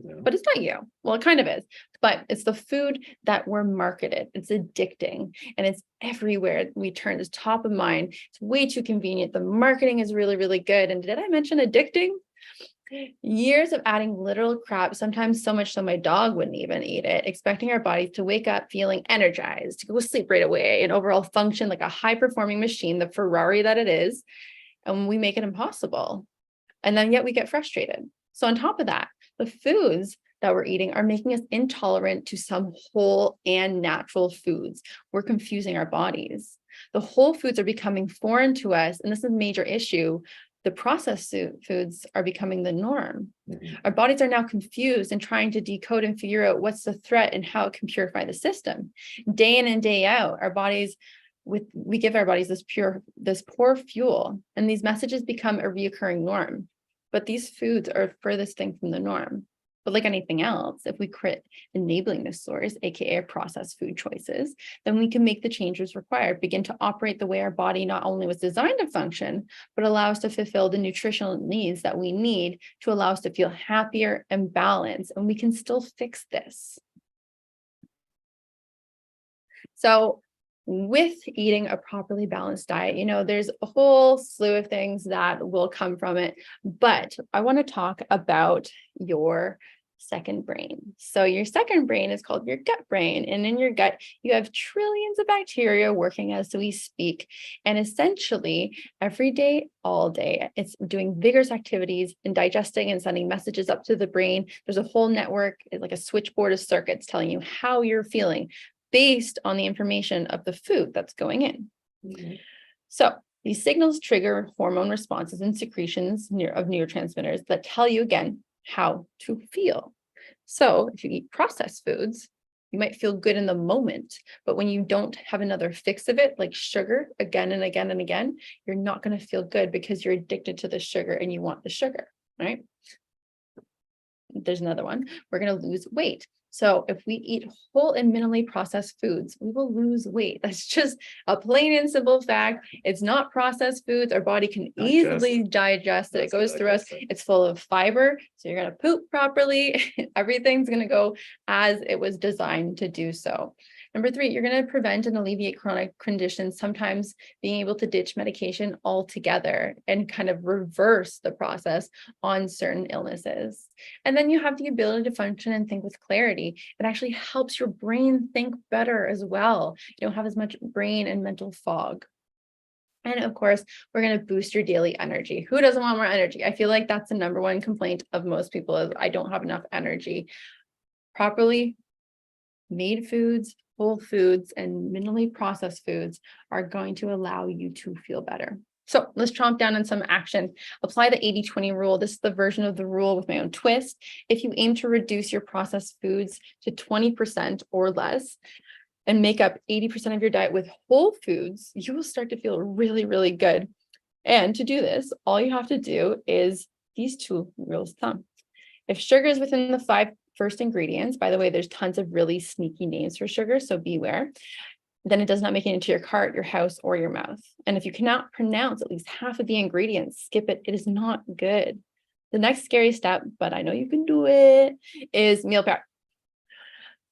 Yeah. But it's not you. Well, it kind of is, but it's the food that we're marketed. It's addicting and it's everywhere we turn. It's top of mind. It's way too convenient. The marketing is really, really good. And did I mention addicting? Years of adding literal crap, sometimes so much so my dog wouldn't even eat it, expecting our bodies to wake up feeling energized, to go sleep right away, and overall function like a high-performing machine, the Ferrari that it is, and we make it impossible. And then yet we get frustrated. So on top of that, the foods that we're eating are making us intolerant to some whole and natural foods. We're confusing our bodies. The whole foods are becoming foreign to us, and this is a major issue. The processed foods are becoming the norm. Mm-hmm. Our bodies are now confused and trying to decode and figure out what's the threat and how it can purify the system. Day in and day out, we give our bodies this poor fuel, and these messages become a reoccurring norm. But these foods are furthest thing from the norm. But like anything else, if we quit enabling this source, aka processed food choices, then we can make the changes required, begin to operate the way our body not only was designed to function, but allow us to fulfill the nutritional needs that we need to allow us to feel happier and balanced. And we can still fix this. So with eating a properly balanced diet, there's a whole slew of things that will come from it, but I want to talk about your second brain. So your second brain is called your gut brain, and in your gut, you have trillions of bacteria working as we speak, and essentially every day, all day, it's doing vigorous activities and digesting and sending messages up to the brain. There's a whole network, like a switchboard of circuits telling you how you're feeling, based on the information of the food that's going in. Mm-hmm. So these signals trigger hormone responses and secretions of neurotransmitters that tell you again how to feel. So if you eat processed foods, you might feel good in the moment, but when you don't have another fix of it, like sugar, again and again and again, you're not going to feel good because you're addicted to the sugar and you want the sugar, right? There's another one. We're going to lose weight. So if we eat whole and minimally processed foods, we will lose weight. That's just a plain and simple fact. It's not processed foods. Our body can easily digest it. It goes through us. It's full of fiber. So you're going to poop properly. Everything's going to go as it was designed to do so. Number 3, you're going to prevent and alleviate chronic conditions, sometimes being able to ditch medication altogether and kind of reverse the process on certain illnesses. And then you have the ability to function and think with clarity. It actually helps your brain think better as well. You don't have as much brain and mental fog. And of course, we're going to boost your daily energy. Who doesn't want more energy? I feel like that's the number one complaint of most people is I don't have enough energy. Properly made foods, whole foods, and minimally processed foods are going to allow you to feel better. So let's chomp down on some action. Apply the 80-20 rule. This is the version of the rule with my own twist. If you aim to reduce your processed foods to 20% or less and make up 80% of your diet with whole foods, you will start to feel really, really good. And to do this, all you have to do is these two rules of thumb. If sugar is within the 5 first ingredients, by the way, there's tons of really sneaky names for sugar, so beware, then it does not make it into your cart, your house, or your mouth. And if you cannot pronounce at least half of the ingredients, skip it. It is not good. The next scary step, but I know you can do it, is meal prep.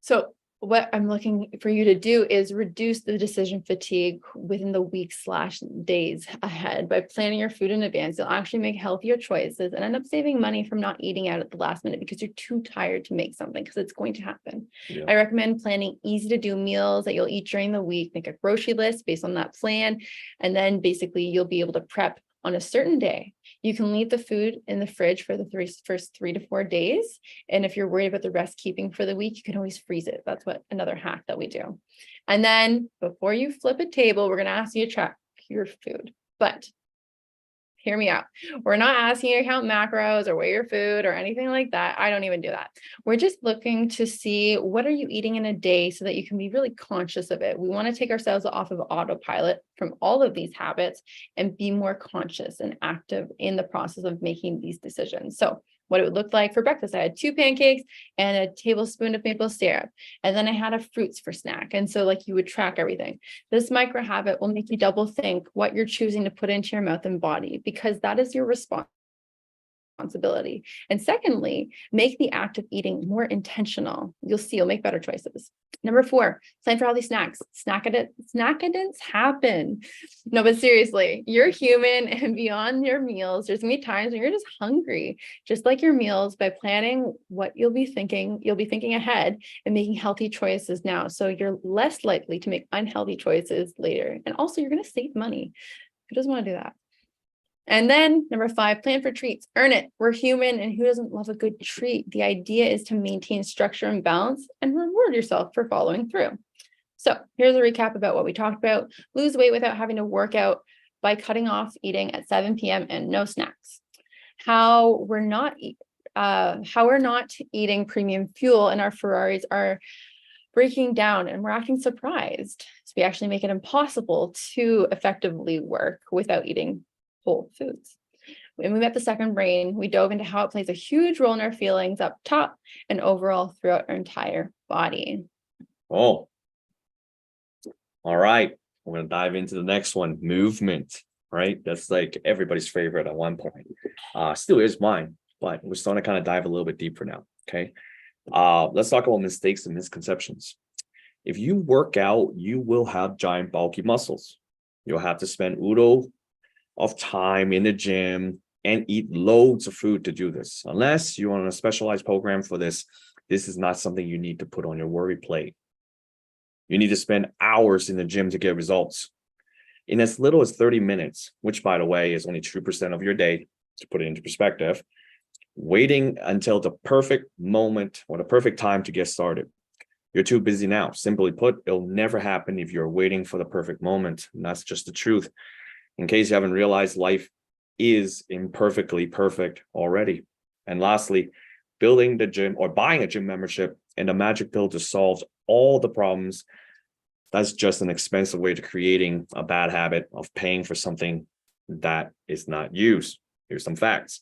So what I'm looking for you to do is reduce the decision fatigue within the weeks/days ahead. By planning your food in advance, you'll actually make healthier choices and end up saving money from not eating out at the last minute because you're too tired to make something, because it's going to happen. Yeah. I recommend planning easy to do meals that you'll eat during the week. Make a grocery list based on that plan, and then basically you'll be able to prep on a certain day. You can leave the food in the fridge for the first 3 to 4 days. And if you're worried about the rest keeping for the week, you can always freeze it. That's what another hack that we do. And then before you flip a table, we're going to ask you to track your food. But hear me out. We're not asking you to count macros or weigh your food or anything like that. I don't even do that. We're just looking to see what are you eating in a day so that you can be really conscious of it. We want to take ourselves off of autopilot from all of these habits and be more conscious and active in the process of making these decisions. So what it would look like for breakfast, I had 2 pancakes and a tablespoon of maple syrup. And then I had a fruits for snack. And so like you would track everything. This micro habit will make you double think what you're choosing to put into your mouth and body, because that is your responsibility. And secondly, make the act of eating more intentional. You'll see you'll make better choices. Number 4, plan for healthy snacks. Snackadents happen. No, but seriously, you're human, and beyond your meals, there's gonna be times when you're just hungry. Just like your meals, by planning what you'll be thinking ahead and making healthy choices now. So you're less likely to make unhealthy choices later. And also you're gonna save money. Who doesn't want to do that? And then number 5, plan for treats. Earn it. We're human, and who doesn't love a good treat? The idea is to maintain structure and balance and reward yourself for following through. So here's a recap about what we talked about. Lose weight without having to work out by cutting off eating at 7 p.m. and no snacks. How we're not eating premium fuel, and our Ferraris are breaking down and we're acting surprised. So we actually make it impossible to effectively work without eating whole foods. When we met the second brain, we dove into how it plays a huge role in our feelings up top and overall throughout our entire body. Oh, all right. We're going to dive into the next one, movement, right? That's like everybody's favorite at one point. Still is mine, but we're starting to kind of dive a little bit deeper now. Okay. Let's talk about mistakes and misconceptions. If you work out, you will have giant bulky muscles. You'll have to spend oodles of time in the gym and eat loads of food to do this. Unless you're on a specialized program for this, this is not something you need to put on your worry plate. You need to spend hours in the gym to get results. In as little as 30 minutes, which by the way is only 2% of your day, to put it into perspective, waiting until the perfect moment or the perfect time to get started. You're too busy now. Simply put, it'll never happen if you're waiting for the perfect moment. And that's just the truth. In case you haven't realized, life is imperfectly perfect already. And lastly, building the gym or buying a gym membership and a magic pill to solve all the problems, that's just an expensive way to creating a bad habit of paying for something that is not used. Here's some facts.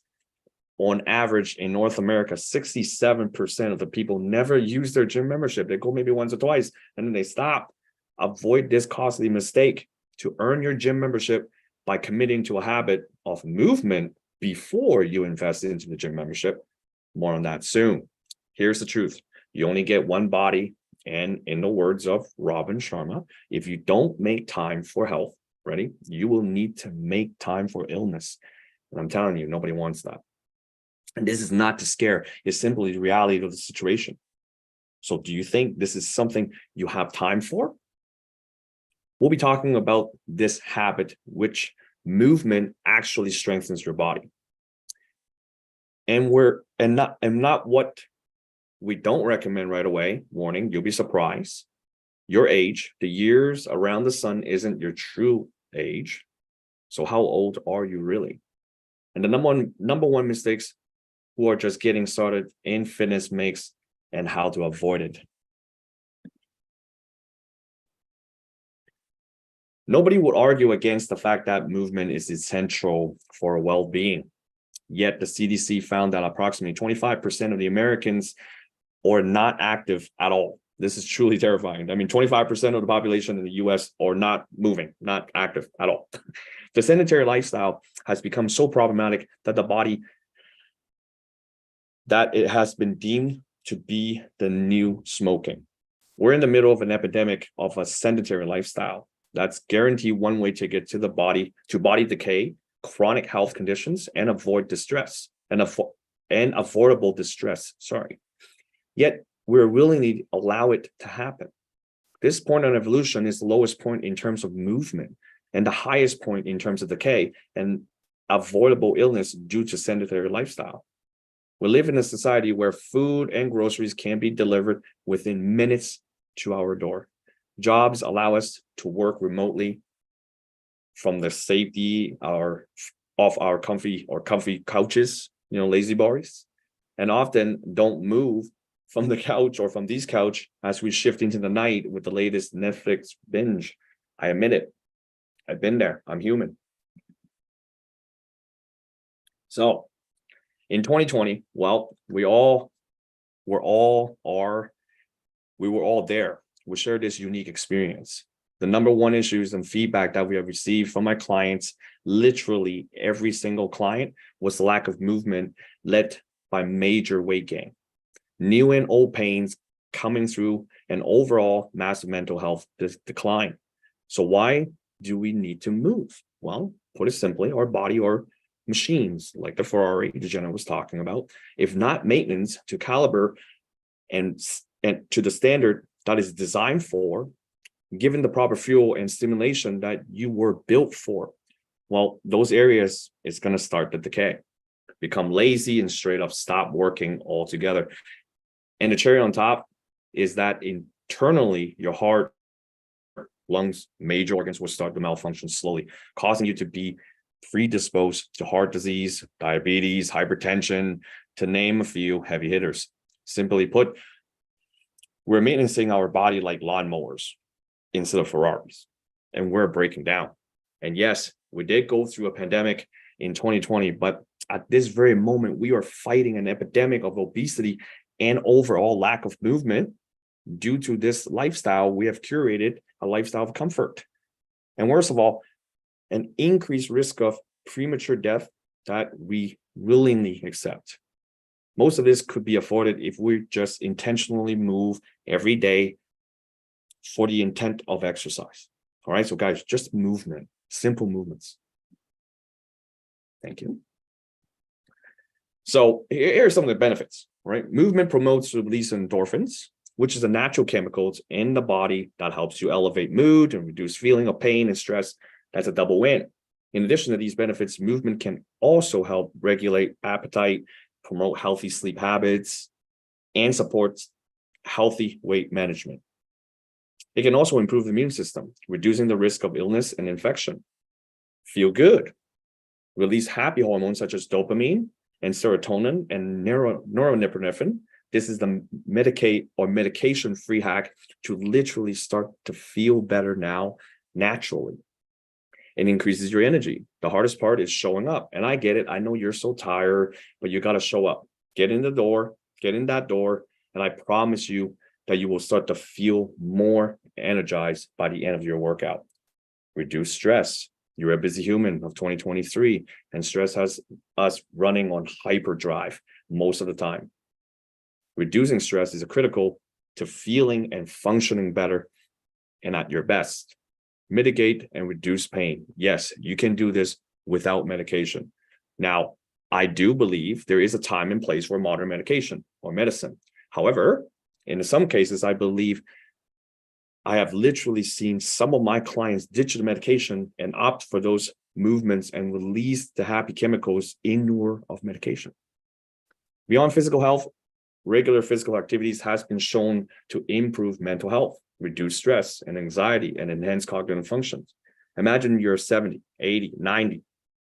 On average, in North America, 67% of the people never use their gym membership. They go maybe once or twice, and then they stop. Avoid this costly mistake. To earn your gym membership by committing to a habit of movement before you invest into the gym membership. More on that soon. Here's the truth. You only get one body, and in the words of Robin Sharma, if you don't make time for health, ready, you will need to make time for illness. And I'm telling you, nobody wants that. And this is not to scare, it's simply the reality of the situation. So do you think this is something you have time for? we'll be talking about this habit, which movement actually strengthens your body. And not what we don't recommend right away. Warning, you'll be surprised. Your age, the years around the sun isn't your true age. So how old are you really? And the number one mistakes who are just getting started in fitness makes and how to avoid it. Nobody would argue against the fact that movement is essential for well-being. Yet the CDC found that approximately 25% of the Americans are not active at all. This is truly terrifying. I mean, 25% of the population in the US are not moving, not active at all. The sedentary lifestyle has become so problematic that it has been deemed to be the new smoking. We're in the middle of an epidemic of a sedentary lifestyle. That's guaranteed one way to get to the body, to body decay, chronic health conditions, and avoid distress, and avoidable distress, sorry. Yet we're willingly allow it to happen. This point on evolution is the lowest point in terms of movement and the highest point in terms of decay and avoidable illness due to sedentary lifestyle. We live in a society where food and groceries can be delivered within minutes to our door. Jobs allow us to work remotely from the safety of our comfy couches, lazy boys, and often don't move from the couch or from these couch as we shift into the night with the latest Netflix binge. I admit it. I've been there. I'm human. So in 2020, well, we were all there. We shared this unique experience. The number one issues and feedback that we have received from my clients, literally every single client, was the lack of movement led by major weight gain, new and old pains coming through, and overall massive mental health decline. So why do we need to move? Well, put it simply, our body or machines like the Ferrari Jenna was talking about, if not maintenance to caliber and to the standard that is designed for, given the proper fuel and stimulation that you were built for, well, those areas is going to start to decay, become lazy, and straight up stop working altogether. And the cherry on top is that internally, your heart, lungs, major organs will start to malfunction slowly, causing you to be predisposed to heart disease, diabetes, hypertension, to name a few heavy hitters. Simply put, we're maintaining our body like lawnmowers instead of Ferraris, and we're breaking down. And yes, we did go through a pandemic in 2020, but at this very moment, we are fighting an epidemic of obesity and overall lack of movement due to this lifestyle. We have curated a lifestyle of comfort. And worst of all, an increased risk of premature death that we willingly accept. Most of this could be avoided if we just intentionally move every day for the intent of exercise. All right, so guys, just movement, simple movements. Thank you. So here are some of the benefits, right? Movement promotes the release of endorphins, which is a natural chemical in the body that helps you elevate mood and reduce feeling of pain and stress. That's a double win. In addition to these benefits, movement can also help regulate appetite, promote healthy sleep habits, and supports healthy weight management. It can also improve the immune system, reducing the risk of illness and infection. Feel good. Release happy hormones such as dopamine and serotonin and norepinephrine. This is the medication-free hack to literally start to feel better now naturally. It increases your energy. The hardest part is showing up. And I get it. I know you're so tired, but you got to show up. Get in that door. And I promise you that you will start to feel more energized by the end of your workout. Reduce stress. You're a busy human of 2023, and stress has us running on hyperdrive most of the time. Reducing stress is critical to feeling and functioning better and at your best. Mitigate and reduce pain. Yes, you can do this without medication. Now, I do believe there is a time and place for modern medication or medicine. However, in some cases, I believe I have literally seen some of my clients ditch the medication and opt for those movements and release the happy chemicals in lieu of medication. Beyond physical health, regular physical activities has been shown to improve mental health, reduce stress and anxiety, and enhance cognitive functions. Imagine you're 70, 80, 90,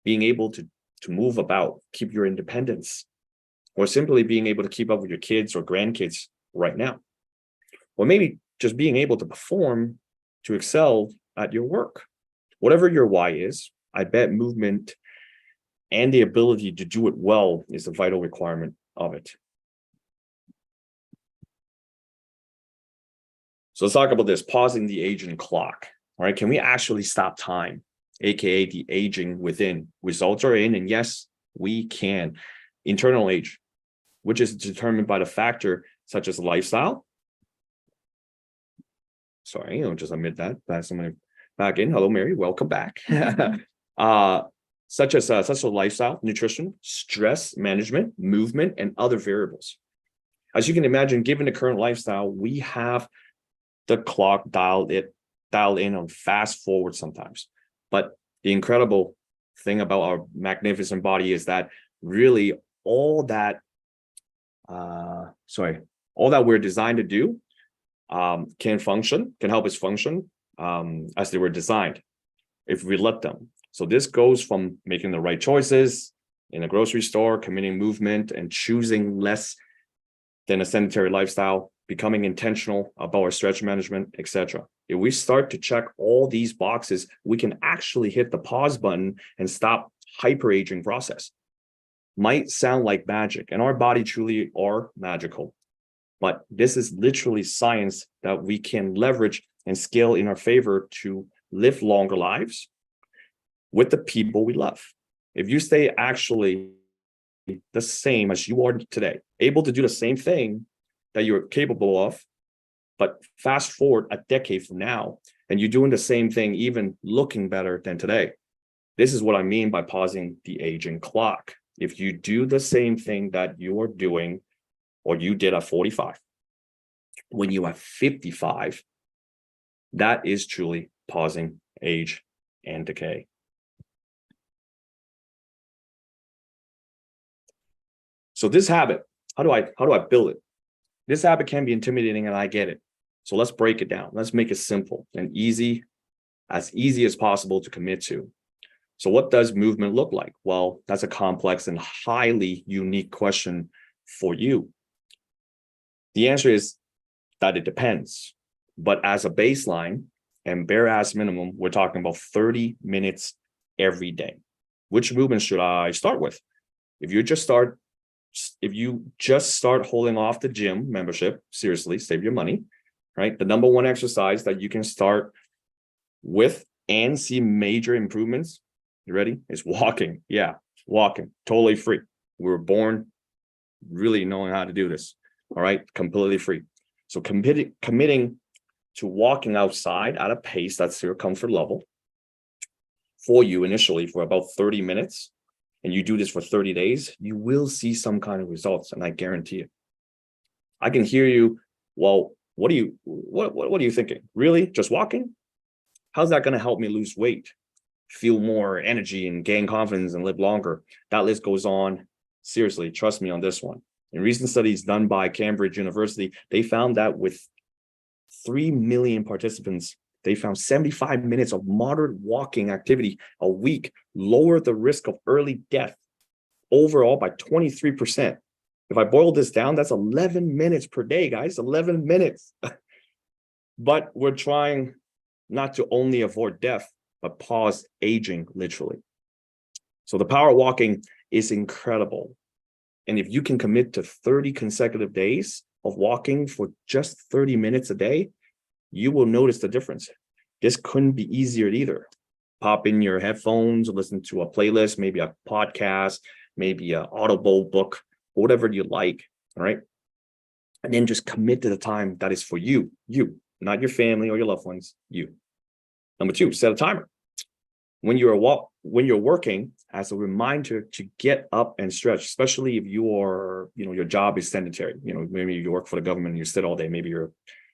being able to move about, keep your independence, or simply being able to keep up with your kids or grandkids right now. Or maybe just being able to perform, to excel at your work. Whatever your why is, I bet movement and the ability to do it well is a vital requirement of it. So let's talk about this, pausing the aging clock. All right, can we actually stop time, aka the aging within? Results are in, and yes, we can. Internal age, which is determined by the factor such as lifestyle. Sorry, I'll just admit that. Pass someone back in. Hello, Mary. Welcome back. Such as lifestyle, nutrition, stress management, movement, and other variables. As you can imagine, given the current lifestyle, we have the clock dialed in on fast forward sometimes. But the incredible thing about our magnificent body is that really all that we're designed to do can help us function as they were designed if we let them. So this goes from making the right choices in a grocery store, committing movement, and choosing less than a sedentary lifestyle, becoming intentional about our stretch management, etc. If we start to check all these boxes, we can actually hit the pause button and stop hyper-aging process. Might sound like magic, and our body truly are magical. But this is literally science that we can leverage and scale in our favor to live longer lives with the people we love. If you stay actually the same as you are today, able to do the same thing that you're capable of, but fast forward a decade from now, and you're doing the same thing, even looking better than today. This is what I mean by pausing the aging clock. If you do the same thing that you are doing or you did at 45, when you are 55, that is truly pausing age and decay. So this habit, how do I build it? This habit can be intimidating, and I get it. So let's break it down. Let's make it simple and easy as possible to commit to. So what does movement look like? Well, that's a complex and highly unique question for you. The answer is that it depends. But as a baseline and bare ass minimum, we're talking about 30 minutes every day. Which movement should I start with? If you just start holding off the gym membership, seriously, save your money, right? The number one exercise that you can start with and see major improvements, you ready? Is walking. Yeah, walking, totally free. We were born really knowing how to do this. All right, completely free. So committing to walking outside at a pace that's your comfort level for you initially for about 30 minutes, and you do this for 30 days, you will see some kind of results, and I guarantee it. I can hear you. Well, what are you thinking? Really? Just walking? How's that going to help me lose weight, feel more energy, and gain confidence and live longer? That list goes on. Seriously, trust me on this one. In recent studies done by Cambridge University, they found that with 3 million participants, they found 75 minutes of moderate walking activity a week lowered the risk of early death overall by 23%. If I boil this down, that's 11 minutes per day, guys, 11 minutes. But we're trying not to only avoid death, but pause aging, literally. So the power of walking is incredible. And if you can commit to 30 consecutive days of walking for just 30 minutes a day, you will notice the difference. This couldn't be easier either. Pop in your headphones, listen to a playlist, maybe a podcast, maybe an Audible book, whatever you like, all right? And then just commit to the time that is for you, not your family or your loved ones, you. Number 2, set a timer. When you're working, as a reminder to get up and stretch, especially if your job is sedentary. Maybe you work for the government and you sit all day. Maybe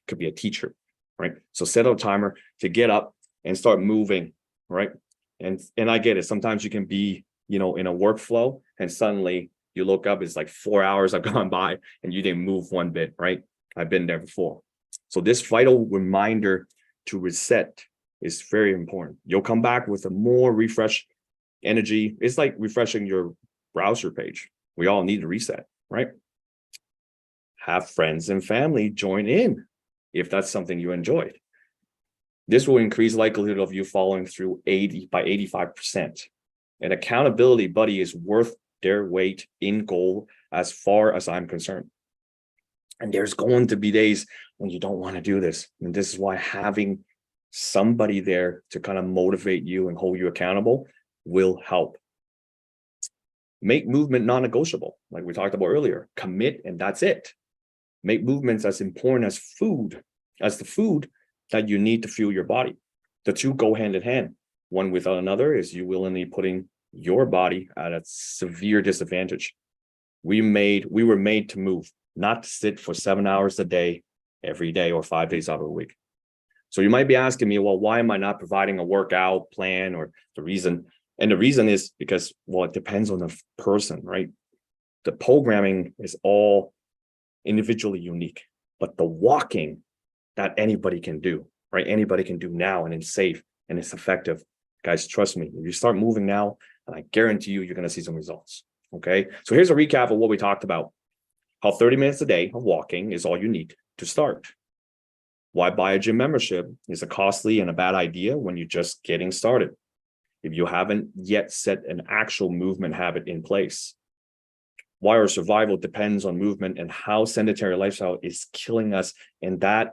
could be a teacher, right? So set a timer to get up and start moving, right? And I get it. Sometimes you can be, in a workflow and suddenly you look up, it's like 4 hours have gone by and you didn't move one bit, right? I've been there before. So this vital reminder to reset is very important. You'll come back with a more refreshed energy. It's like refreshing your browser page. We all need to reset, right? Have friends and family join in if that's something you enjoyed. This will increase likelihood of you following through 85%. An accountability buddy is worth their weight in gold as far as I'm concerned. And there's going to be days when you don't want to do this. And this is why having somebody there to kind of motivate you and hold you accountable will help. Make movement non-negotiable, like we talked about earlier. Commit, and that's it. Make movements as important as the food that you need to fuel your body. The two go hand in hand. One without another is you willingly putting your body at a severe disadvantage. We were made to move, not to sit for 7 hours a day, every day, or 5 days out of the week. So you might be asking me, well, why am I not providing a workout plan or the reason? And the reason is because, well, it depends on the person, right? The programming is all individually unique, but the walking that anybody can do, right? Anybody can do now, and it's safe and it's effective. Guys, trust me, if you start moving now, and I guarantee you're going to see some results. Okay. So here's a recap of what we talked about. How 30 minutes a day of walking is all you need to start. Why buy a gym membership is a costly and a bad idea when you're just getting started, if you haven't yet set an actual movement habit in place. Why our survival depends on movement, and how sedentary lifestyle is killing us, and that,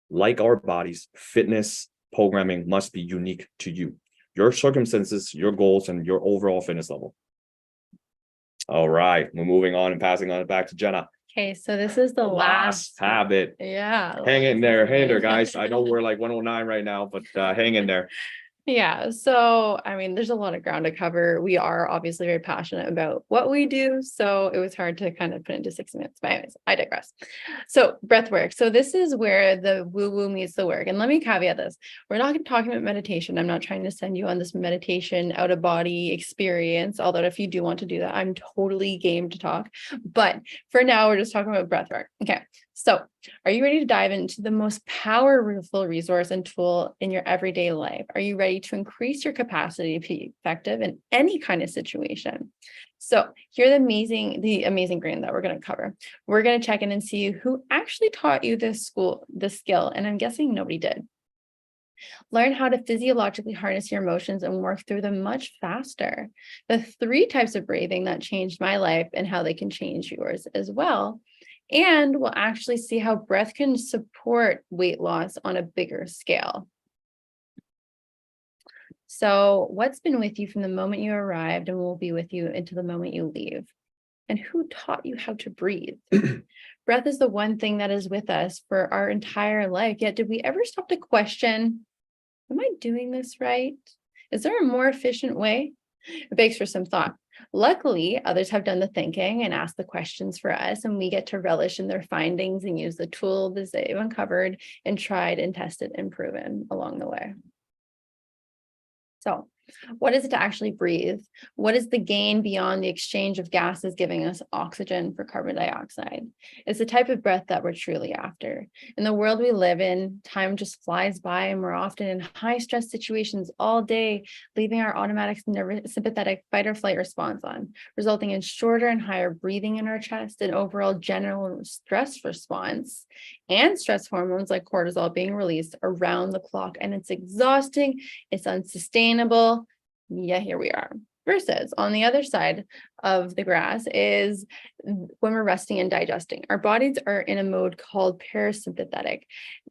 like our bodies, fitness programming must be unique to you, your circumstances, your goals, and your overall fitness level. All right, we're moving on and passing on it back to Jenna. Okay, so this is the last habit. Yeah. Hang in there, guys. I know we're like 109 right now, but hang in there. Yeah. So, I mean, there's a lot of ground to cover. We are obviously very passionate about what we do. So it was hard to kind of put into 6 minutes, but anyways, I digress. So breath work. So this is where the woo-woo meets the work. And let me caveat this. We're not talking about meditation. I'm not trying to send you on this meditation out of body experience. Although if you do want to do that, I'm totally game to talk. But for now, we're just talking about breath work. Okay. So are you ready to dive into the most powerful resource and tool in your everyday life? Are you ready to increase your capacity to be effective in any kind of situation? So here are the amazing green that we're going to cover. We're going to check in and see who actually taught you this skill. And I'm guessing nobody did. Learn how to physiologically harness your emotions and work through them much faster. The 3 types of breathing that changed my life and how they can change yours as well. And we'll actually see how breath can support weight loss on a bigger scale. So what's been with you from the moment you arrived and will be with you until the moment you leave? And who taught you how to breathe? Breath is the one thing that is with us for our entire life. Yet did we ever stop to question, am I doing this right? Is there a more efficient way? It begs for some thought. Luckily, others have done the thinking and asked the questions for us, and we get to relish in their findings and use the tools they've uncovered and tried and tested and proven along the way. So, what is it to actually breathe? What is the gain beyond the exchange of gases giving us oxygen for carbon dioxide? It's the type of breath that we're truly after. In the world we live in, time just flies by, and we're often in high stress situations all day, leaving our automatic sympathetic fight or flight response on, resulting in shorter and higher breathing in our chest and overall general stress response, and stress hormones like cortisol being released around the clock. And it's exhausting, it's unsustainable. Yeah, here we are. Versus on the other side of the grass is when we're resting and digesting. Our bodies are in a mode called parasympathetic,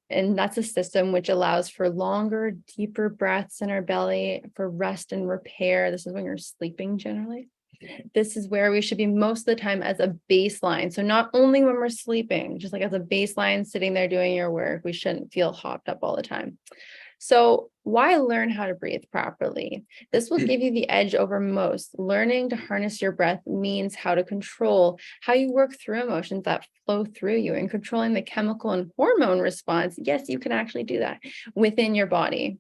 and that's a system which allows for longer, deeper breaths in our belly for rest and repair. This is when you're sleeping generally. This is where we should be most of the time as a baseline. So not only when we're sleeping, just like as a baseline sitting there doing your work, we shouldn't feel hopped up all the time. So why learn how to breathe properly? This will give you the edge over most. Learning to harness your breath means how to control how you work through emotions that flow through you, and controlling the chemical and hormone response. Yes, you can actually do that within your body.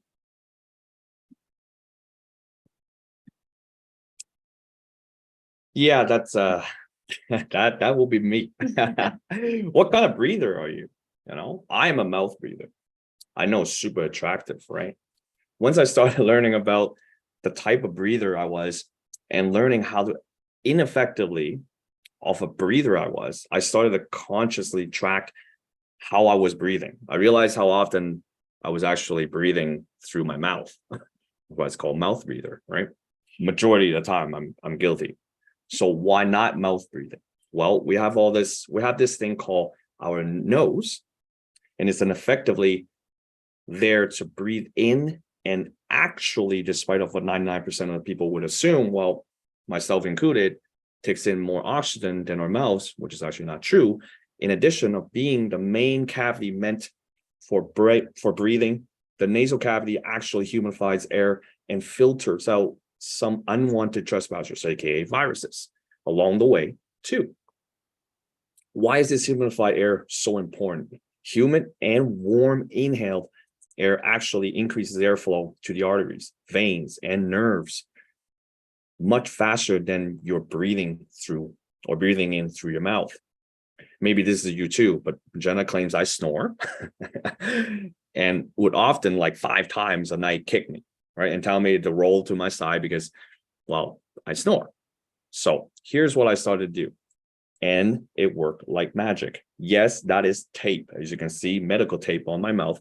Yeah, that's that will be me. What kind of breather are you? I am a mouth breather. I know, super attractive, right? Once I started learning about the type of breather I was and learning how to ineffectively of a breather I started to consciously track how I was breathing. I realized how often I was actually breathing through my mouth, what's called mouth breather, right? Majority of the time I'm guilty. So why not mouth breathing? Well, we have this thing called our nose, and it's an effectively there to breathe in, and actually, despite of what 99% of the people would assume, well, myself included, takes in more oxygen than our mouths, which is actually not true. In addition of being the main cavity meant for breathing, the nasal cavity actually humidifies air and filters out some unwanted trespassers, aka viruses, along the way too. Why is this humidified air so important? Humid and warm inhaled air actually increases airflow to the arteries, veins, and nerves much faster than you're breathing through or breathing in through your mouth. Maybe this is you too, but Jenna claims I snore and would often, like 5 times a night, kick me, right? And tell me to roll to my side because, well, I snore. So here's what I started to do. And it worked like magic. Yes, that is tape. As you can see, medical tape on my mouth.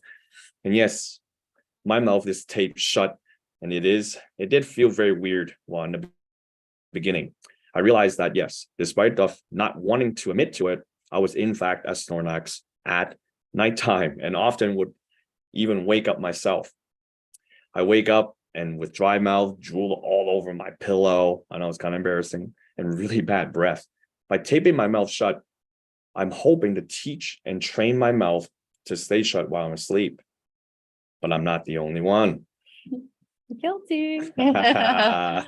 And yes, my mouth is taped shut. And it did feel very weird while in the beginning. I realized that, yes, despite of not wanting to admit to it, I was in fact a Snorlax at nighttime, and often would even wake up myself. I wake up and with dry mouth, drool all over my pillow. I know it's kind of embarrassing, and really bad breath. By taping my mouth shut, I'm hoping to teach and train my mouth to stay shut while I'm asleep. But I'm not the only one. Guilty. Yeah,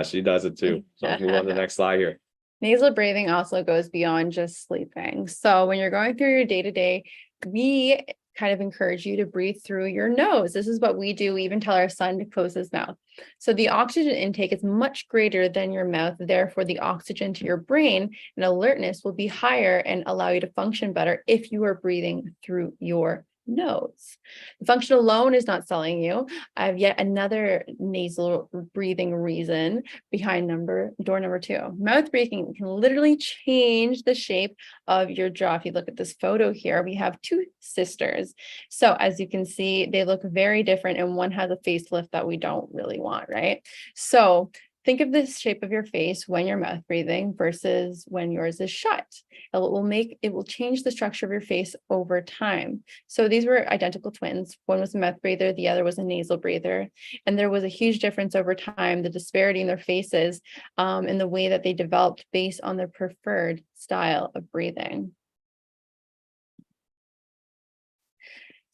she does it too. So let's move on to the next slide here. Nasal breathing also goes beyond just sleeping. So when you're going through your day-to-day, we kind of encourage you to breathe through your nose. This is what we do. We even tell our son to close his mouth. So the oxygen intake is much greater than your mouth. Therefore, the oxygen to your brain and alertness will be higher and allow you to function better if you are breathing through your nose. The function alone is not selling you. I have yet another nasal breathing reason behind door number 2. Mouth breathing can literally change the shape of your jaw. If you look at this photo here, we have 2 sisters. So as you can see, they look very different, and one has a facelift that we don't really want, right? So think of the shape of your face when you're mouth breathing versus when yours is shut. It will change the structure of your face over time. So these were identical twins. One was a mouth breather, the other was a nasal breather. And there was a huge difference over time, the disparity in their faces, and the way that they developed based on their preferred style of breathing.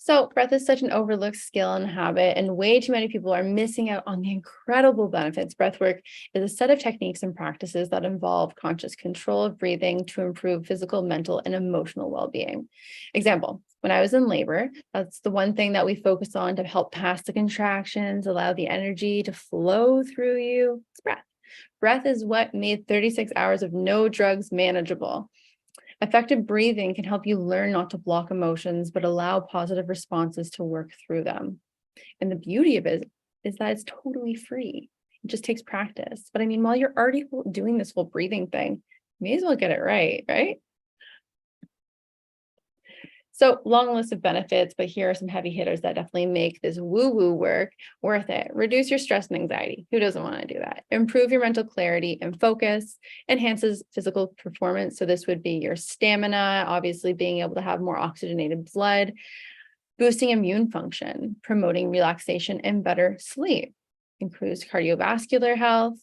So breath is such an overlooked skill and habit, and way too many people are missing out on the incredible benefits. Breathwork is a set of techniques and practices that involve conscious control of breathing to improve physical, mental, and emotional well-being. Example, when I was in labor, that's the one thing that we focus on to help pass the contractions, allow the energy to flow through you. It's breath. Breath is what made 36 hours of no drugs manageable. Effective breathing can help you learn not to block emotions, but allow positive responses to work through them. And the beauty of it is that it's totally free. It just takes practice. But I mean, while you're already doing this whole breathing thing, you may as well get it right, right? So long list of benefits, but here are some heavy hitters that definitely make this woo-woo work worth it. Reduce your stress and anxiety. Who doesn't want to do that? Improve your mental clarity and focus. Enhances physical performance. So this would be your stamina, obviously being able to have more oxygenated blood. Boosting immune function, promoting relaxation and better sleep. Improves cardiovascular health.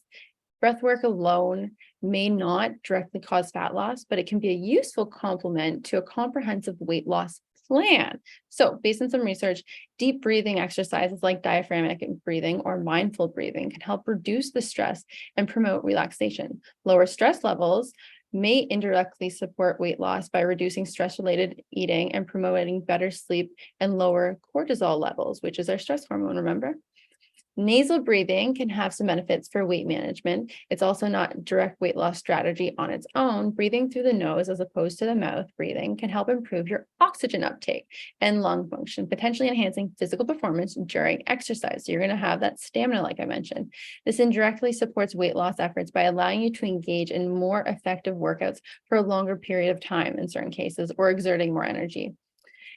Breathwork alone may not directly cause fat loss, but it can be a useful complement to a comprehensive weight loss plan. So based on some research, deep breathing exercises like diaphragmatic breathing or mindful breathing can help reduce the stress and promote relaxation. Lower stress levels may indirectly support weight loss by reducing stress-related eating and promoting better sleep and lower cortisol levels, which is our stress hormone, remember? Nasal breathing can have some benefits for weight management. It's also not a direct weight loss strategy on its own. Breathing through the nose as opposed to the mouth breathing can help improve your oxygen uptake and lung function, potentially enhancing physical performance during exercise. So you're going to have that stamina, like I mentioned. This indirectly supports weight loss efforts by allowing you to engage in more effective workouts for a longer period of time in certain cases, or exerting more energy.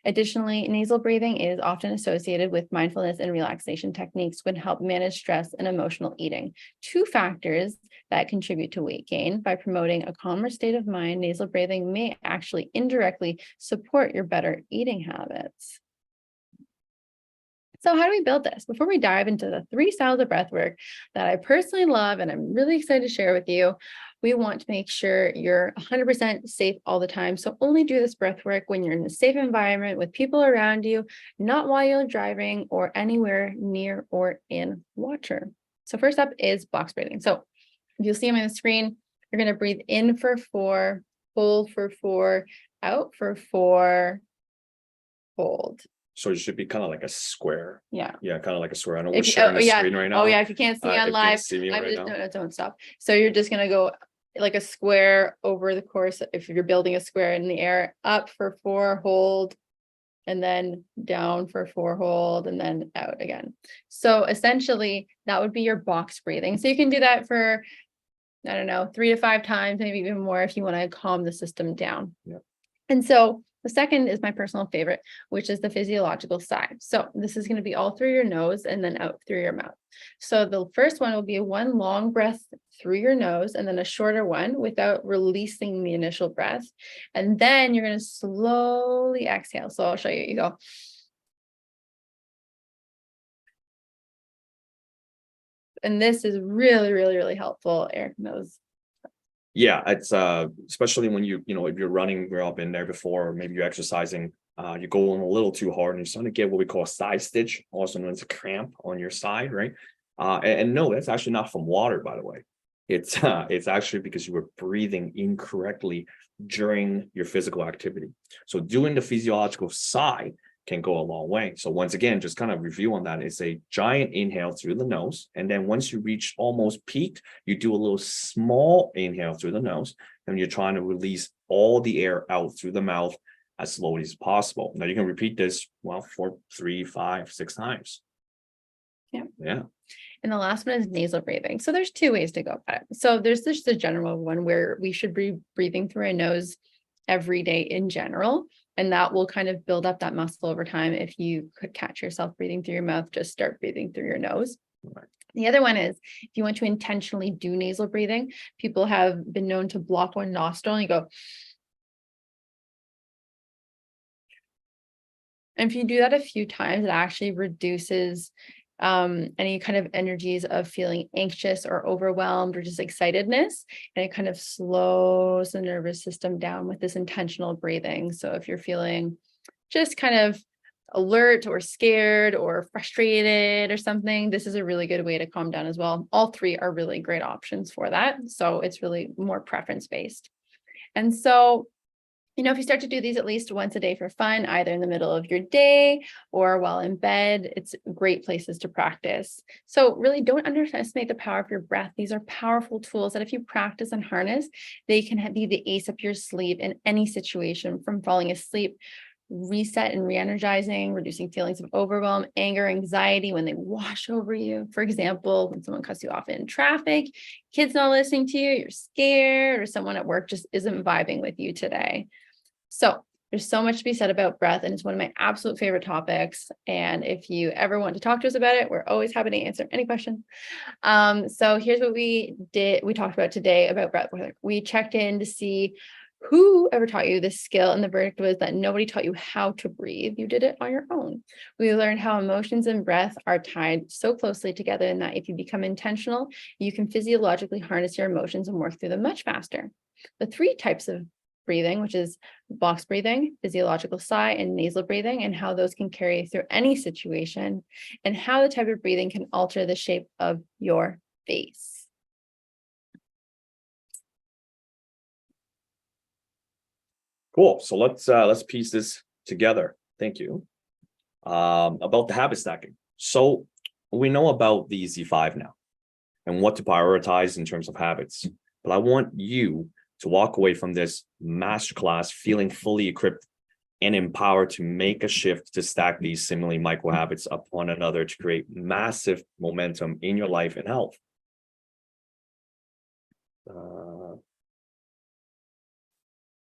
Additionally, nasal breathing is often associated with mindfulness and relaxation techniques which help manage stress and emotional eating, two factors that contribute to weight gain. By promoting a calmer state of mind, nasal breathing may actually indirectly support your better eating habits. So how do we build this? Before we dive into the 3 styles of breath work that I personally love and I'm really excited to share with you, we want to make sure you're 100% safe all the time. So only do this breath work when you're in a safe environment with people around you, not while you're driving or anywhere near or in water. So first up is box breathing. So if you'll see them on the screen, you're going to breathe in for 4, hold for 4, out for 4, hold. So it should be kind of like a square. Yeah. Yeah, kind of like a square. I know we're If you, sharing oh the yeah, screen right now. oh yeah, if you can't see If on you live, can't see me I'm right just, now. no, don't stop. So you're just gonna go like a square over the course. If you're building a square in the air, up for 4, hold, and then down for 4, hold, and then out again. So essentially that would be your box breathing. So you can do that for, I don't know, 3 to 5 times, maybe even more if you want to calm the system down. Yep. And so the second is my personal favorite, which is the physiological side. So this is going to be all through your nose and then out through your mouth. So the first one will be one long breath through your nose and then a shorter one without releasing the initial breath. And then you're going to slowly exhale. So I'll show you. You go. And this is really, really, really helpful. Eric knows. Yeah, it's especially when you know, if you're running, we've all been there before, or maybe you're exercising, you're going a little too hard and you're starting to get what we call a side stitch, also known as a cramp on your side, right? And no, that's actually not from water, by the way. It's actually because you were breathing incorrectly during your physical activity. So doing the physiological sigh can go a long way. So once again, just kind of review on that. It's a giant inhale through the nose. And then once you reach almost peaked, you do a little small inhale through the nose. And you're trying to release all the air out through the mouth as slowly as possible. Now you can repeat this, well, for 3, 5, 6 times. Yeah. Yeah. And the last one is nasal breathing. So there's 2 ways to go about it. So there's just the general one where we should be breathing through our nose every day in general. And that will kind of build up that muscle over time. If you could catch yourself breathing through your mouth, just start breathing through your nose. Right. The other one is if you want to intentionally do nasal breathing, people have been known to block one nostril and you go. And if you do that a few times, it actually reduces any kind of energies of feeling anxious or overwhelmed or just excitedness. And it kind of slows the nervous system down with this intentional breathing. So if you're feeling just kind of alert or scared or frustrated or something, this is a really good way to calm down as well. All 3 are really great options for that. So it's really more preference based. And so if you start to do these at least once a day for fun, either in the middle of your day or while in bed, it's great places to practice. So really don't underestimate the power of your breath. These are powerful tools that if you practice and harness, they can be the ace up your sleeve in any situation, from falling asleep, reset and re-energizing, reducing feelings of overwhelm, anger, anxiety when they wash over you. For example, when someone cuts you off in traffic, kids not listening to you, you're scared, or someone at work just isn't vibing with you today. So there's so much to be said about breath, and it's one of my absolute favorite topics. And if you ever want to talk to us about it, we're always happy to answer any questions. So here's what we did. We talked about today about breath work. We checked in to see who ever taught you this skill, and the verdict was that nobody taught you how to breathe. You did it on your own. We learned how emotions and breath are tied so closely together, and that if you become intentional, you can physiologically harness your emotions and work through them much faster. The 3 types of breathing, which is box breathing, physiological sigh, and nasal breathing, and how those can carry through any situation, and how the type of breathing can alter the shape of your face. Cool. So let's piece this together. Thank you. About the habit stacking. So we know about the EZ5 now and what to prioritize in terms of habits. But I want you to walk away from this masterclass feeling fully equipped and empowered to make a shift to stack these seemingly micro habits up one another to create massive momentum in your life and health.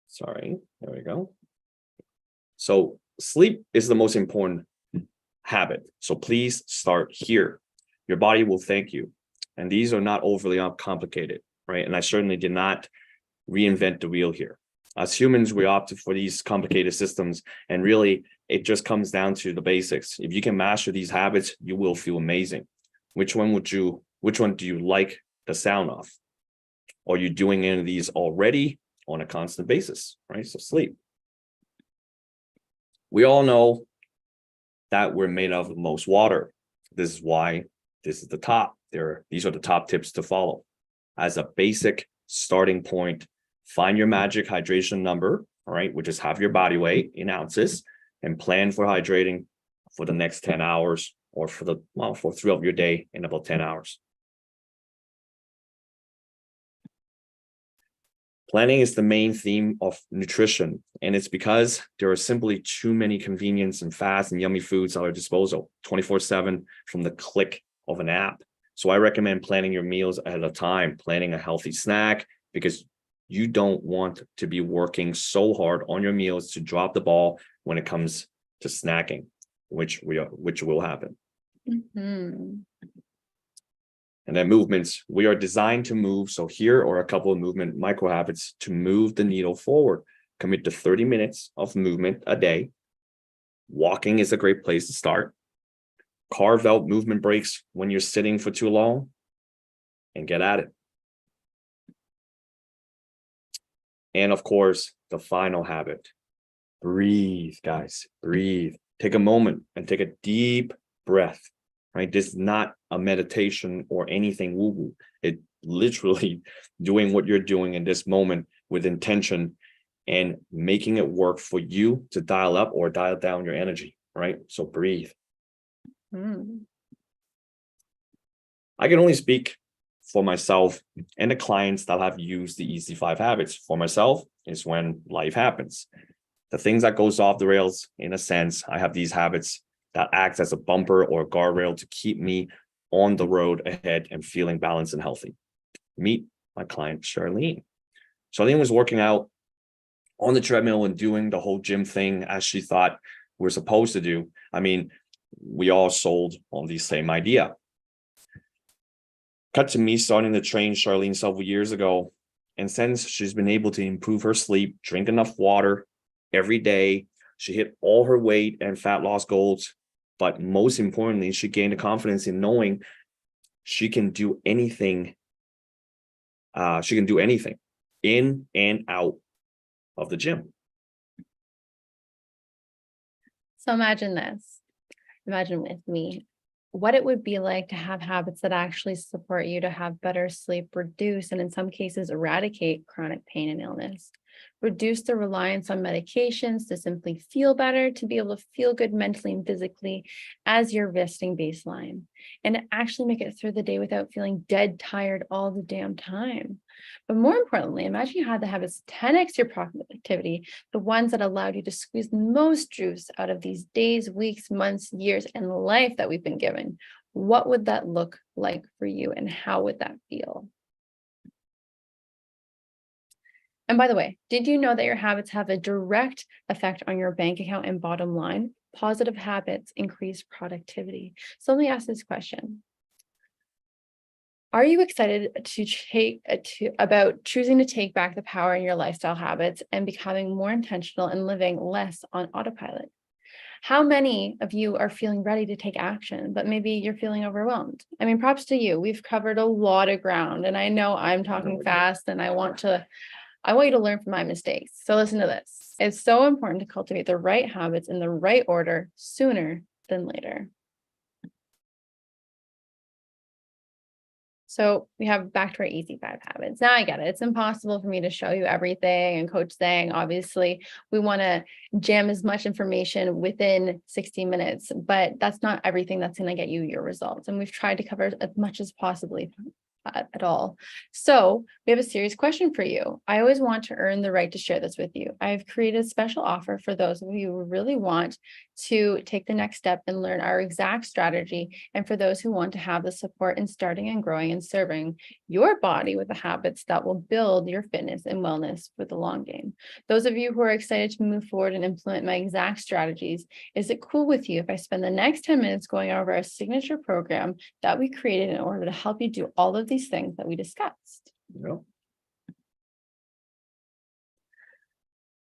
Sorry, there we go. So sleep is the most important habit. So please start here. Your body will thank you. And these are not overly complicated, right? And I certainly did not reinvent the wheel here. As humans, we opted for these complicated systems, and really it just comes down to the basics. If you can master these habits, you will feel amazing. Which one do you like the sound of? Are you doing any of these already on a constant basis, right? So sleep. We all know that we're made of the most water. This is why this is the top. These are the top tips to follow. As a basic starting point, find your magic hydration number, all right, which is half your body weight in ounces, and plan for hydrating for the next 10 hours or for throughout your day in about 10 hours. Planning is the main theme of nutrition, and it's because there are simply too many convenience and fast and yummy foods at our disposal 24/7 from the click of an app. So I recommend planning your meals ahead of time, planning a healthy snack, because you don't want to be working so hard on your meals to drop the ball when it comes to snacking, which will happen. Mm-hmm. And then movements, we are designed to move. So here are a couple of movement micro habits to move the needle forward. Commit to 30 minutes of movement a day. Walking is a great place to start. Carve out movement breaks when you're sitting for too long, and get at it. And of course, the final habit, breathe, guys, breathe. Take a moment and take a deep breath. Right? This is not a meditation or anything woo-woo. It literally doing what you're doing in this moment with intention and making it work for you to dial up or dial down your energy, right? So breathe. I can only speak for myself and the clients that have used the EZ5 habits. For myself, is when life happens. The things that goes off the rails, in a sense, I have these habits that acts as a bumper or a guardrail to keep me on the road ahead and feeling balanced and healthy. Meet my client, Charlene. Charlene was working out on the treadmill and doing the whole gym thing as she thought we're supposed to do. I mean, we all sold on the same idea. Cut to me starting to train Charlene several years ago. And since she's been able to improve her sleep, drink enough water every day, she hit all her weight and fat loss goals. But most importantly, she gained the confidence in knowing she can do anything. She can do anything in and out of the gym. So imagine this. Imagine with me what it would be like to have habits that actually support you to have better sleep, reduce, and in some cases, eradicate chronic pain and illness. Reduce the reliance on medications to simply feel better, to be able to feel good mentally and physically as your resting baseline, and actually make it through the day without feeling dead tired all the damn time. But more importantly, imagine you had the habits 10x your productivity, the ones that allowed you to squeeze the most juice out of these days, weeks, months, years, and life that we've been given. What would that look like for you, and how would that feel? And by the way, did you know that your habits have a direct effect on your bank account and bottom line? Positive habits increase productivity. So let me ask this question. Are you excited about choosing to take back the power in your lifestyle habits and becoming more intentional and living less on autopilot? How many of you are feeling ready to take action, but maybe you're feeling overwhelmed? I mean, props to you. We've covered a lot of ground, and I know I'm talking fast and I want to I want you to learn from my mistakes. So listen to this. It's so important to cultivate the right habits in the right order sooner than later. So we have back to our EZ5 habits. Now I get it. It's impossible for me to show you everything. And Coach saying, obviously, we want to jam as much information within 60 minutes, but that's not everything that's going to get you your results. And we've tried to cover as much as possibly at all. So we have a serious question for you. I always want to earn the right to share this with you. I've created a special offer for those of you who really want to take the next step and learn our exact strategy, and for those who want to have the support in starting and growing and serving your body with the habits that will build your fitness and wellness for the long game. Those of you who are excited to move forward and implement my exact strategies, is it cool with you if I spend the next 10 minutes going over our signature program that we created in order to help you do all of these things that we discussed? Yeah.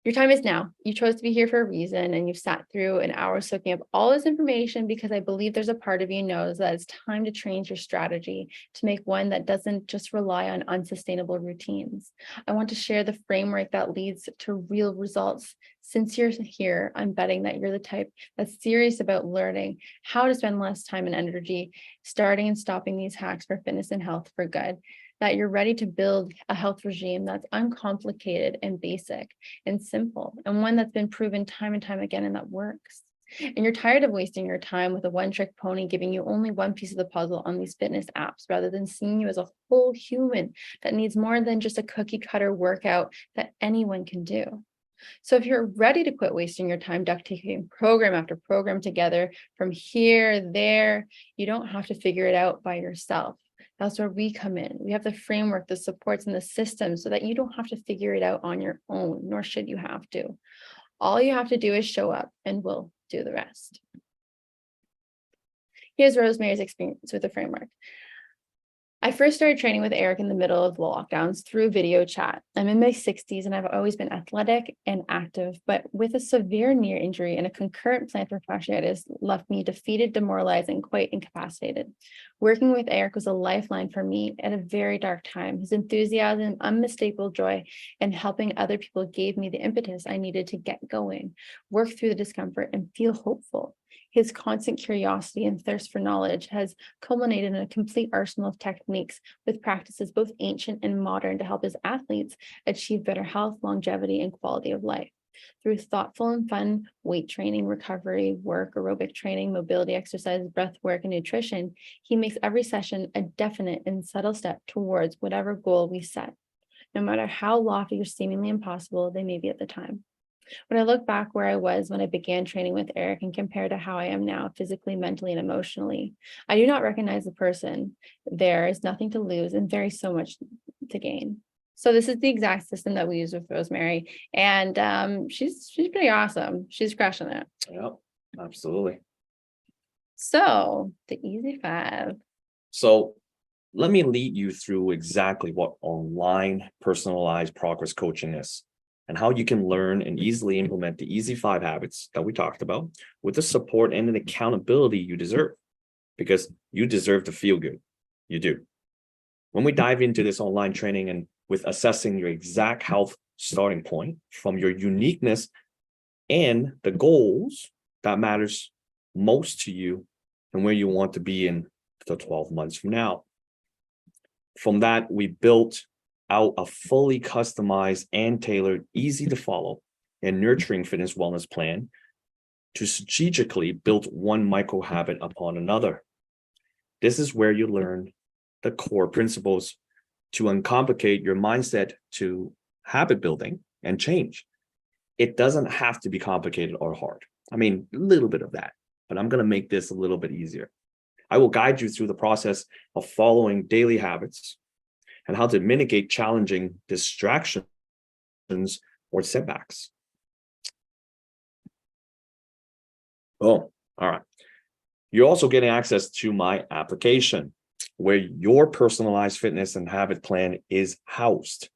Your time is now. You chose to be here for a reason, and you've sat through an hour soaking up all this information because I believe there's a part of you knows that it's time to change your strategy to make one that doesn't just rely on unsustainable routines. I want to share the framework that leads to real results. Since you're here, I'm betting that you're the type that's serious about learning how to spend less time and energy starting and stopping these hacks for fitness and health for good, that you're ready to build a health regime that's uncomplicated and basic and simple, and one that's been proven time and time again and that works. And you're tired of wasting your time with a one-trick pony giving you only one piece of the puzzle on these fitness apps, rather than seeing you as a whole human that needs more than just a cookie cutter workout that anyone can do. So if you're ready to quit wasting your time duct taping program after program together from here, there, you don't have to figure it out by yourself. That's where we come in. We have the framework, the supports, and the systems so that you don't have to figure it out on your own, nor should you have to. All you have to do is show up, and we'll do the rest. Here's Rosemary's experience with the framework. I first started training with Eric in the middle of the lockdowns through video chat. I'm in my 60s and I've always been athletic and active, but with a severe knee injury and a concurrent plantar fasciitis left me defeated, demoralized, and quite incapacitated. Working with Eric was a lifeline for me at a very dark time. His enthusiasm, unmistakable joy, and helping other people gave me the impetus I needed to get going, work through the discomfort, and feel hopeful. His constant curiosity and thirst for knowledge has culminated in a complete arsenal of techniques with practices both ancient and modern to help his athletes achieve better health, longevity, and quality of life. Through thoughtful and fun weight training, recovery, work, aerobic training, mobility exercise, breath work, and nutrition, he makes every session a definite and subtle step towards whatever goal we set, no matter how lofty or seemingly impossible they may be at the time. When I look back where I was when I began training with Eric and compare to how I am now physically, mentally, and emotionally, I do not recognize the person. There is nothing to lose and very so much to gain. So this is the exact system that we use with Rosemary, and she's pretty awesome. She's crushing it. Yep, absolutely. So the EZ5. So let me lead you through exactly what online personalized progress coaching is, and how you can learn and easily implement the EZ5 habits that we talked about with the support and the accountability you deserve, because you deserve to feel good. You do. When we dive into this online training and with assessing your exact health starting point from your uniqueness and the goals that matters most to you and where you want to be in the 12 months from now. From that, we built out a fully customized and tailored, easy to follow and nurturing fitness wellness plan to strategically build one micro habit upon another. This is where you learn the core principles to uncomplicate your mindset to habit building and change. It doesn't have to be complicated or hard. I mean, a little bit of that, but I'm going to make this a little bit easier. I will guide you through the process of following daily habits and how to mitigate challenging distractions or setbacks. Oh, all right. You're also getting access to my application where your personalized fitness and habit plan is housed.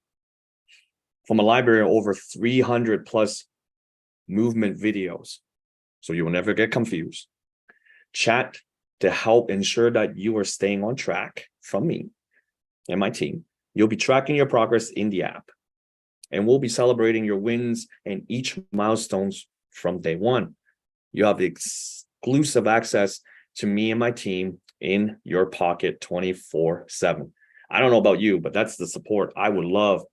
From a library of over 300 plus movement videos, so you will never get confused. Chat to help ensure that you are staying on track from me and my team. You'll be tracking your progress in the app. And we'll be celebrating your wins and each milestones from day one. You have exclusive access to me and my team in your pocket 24/7. I don't know about you, but that's the support I would love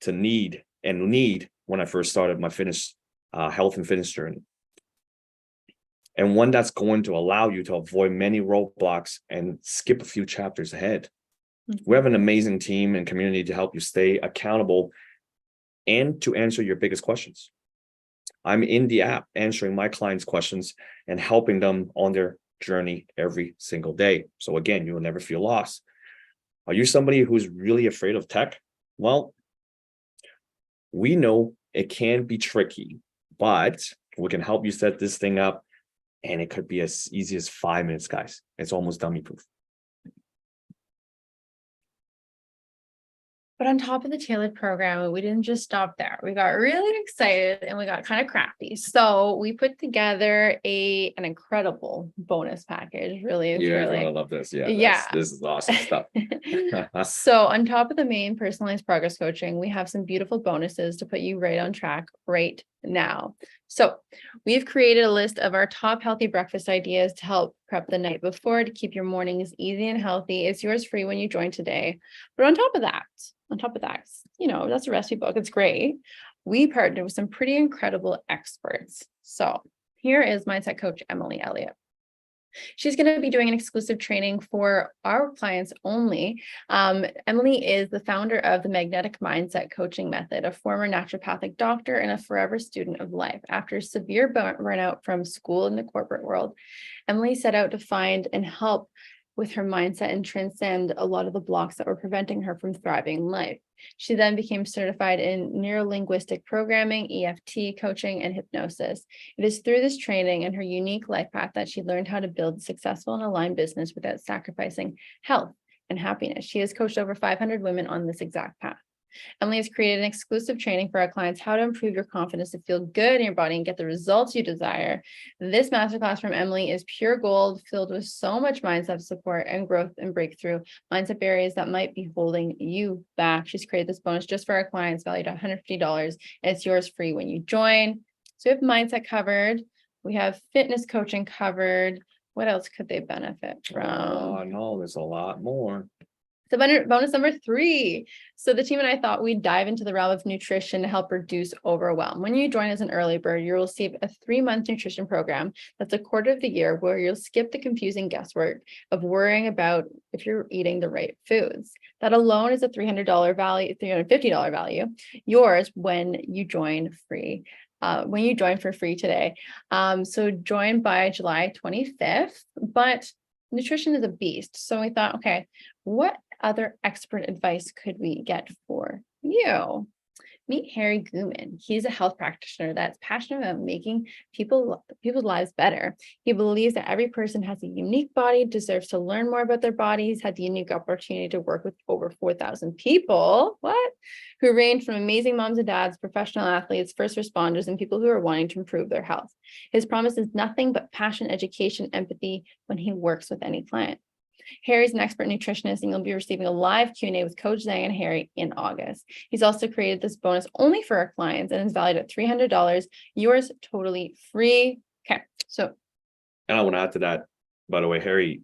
to need when I first started my health and fitness journey. And one that's going to allow you to avoid many roadblocks and skip a few chapters ahead. We have an amazing team and community to help you stay accountable and to answer your biggest questions. I'm in the app answering my clients' questions and helping them on their journey every single day. So again, you will never feel lost. Are you somebody who's really afraid of tech? Well, we know it can be tricky, but we can help you set this thing up, and it could be as easy as 5 minutes, guys. It's almost dummy proof. But on top of the tailored program, we didn't just stop there. We got really excited and we got kind of crafty. So we put together an incredible bonus package. Really, You're truly. gonna love this. Yeah, Yeah. this is awesome stuff. So on top of the main personalized progress coaching, we have some beautiful bonuses to put you right on track right now. So we've created a list of our top healthy breakfast ideas to help prep the night before to keep your mornings easy and healthy. It's yours free when you join today. But on top of that, that's a recipe book. It's great. We partnered with some pretty incredible experts. So here is mindset coach Emily Elliott. She's going to be doing an exclusive training for our clients only. Emily is the founder of the Magnetic Mindset Coaching Method, a former naturopathic doctor and a forever student of life. After severe burnout from school and the corporate world, Emily set out to find and help with her mindset and transcend a lot of the blocks that were preventing her from thriving in life. She then became certified in neuro-linguistic programming, EFT coaching, and hypnosis. It is through this training and her unique life path that she learned how to build a successful and aligned business without sacrificing health and happiness. She has coached over 500 women on this exact path. Emily has created an exclusive training for our clients, how to improve your confidence to feel good in your body and get the results you desire. This masterclass from Emily is pure gold, filled with so much mindset support and growth and breakthrough mindset barriers that might be holding you back. She's created this bonus just for our clients, valued at $150, and it's yours free when you join. So we have mindset covered. We have fitness coaching covered. What else could they benefit from? Oh, no, there's a lot more. So bonus number 3. So the team and I thought we'd dive into the realm of nutrition to help reduce overwhelm. When you join as an early bird, you'll receive a 3-month nutrition program that's a quarter of the year where you'll skip the confusing guesswork of worrying about if you're eating the right foods. That alone is a $350 value, yours when you join free. When you join for free today. So join by July 25th, but nutrition is a beast. So we thought, okay, what other expert advice could we get for you? Meet Harry Guman. He's a health practitioner that's passionate about making people's lives better. He believes that every person has a unique body, deserves to learn more about their bodies, had the unique opportunity to work with over 4,000 people, who range from amazing moms and dads, professional athletes, first responders, and people who are wanting to improve their health. His promise is nothing but passion, education, empathy when he works with any client. Harry's an expert nutritionist, and you'll be receiving a live Q&A with Coach Zhang and Harry in August. He's also created this bonus only for our clients and is valued at $300, yours totally free. Okay, so. And I want to add to that, by the way, Harry,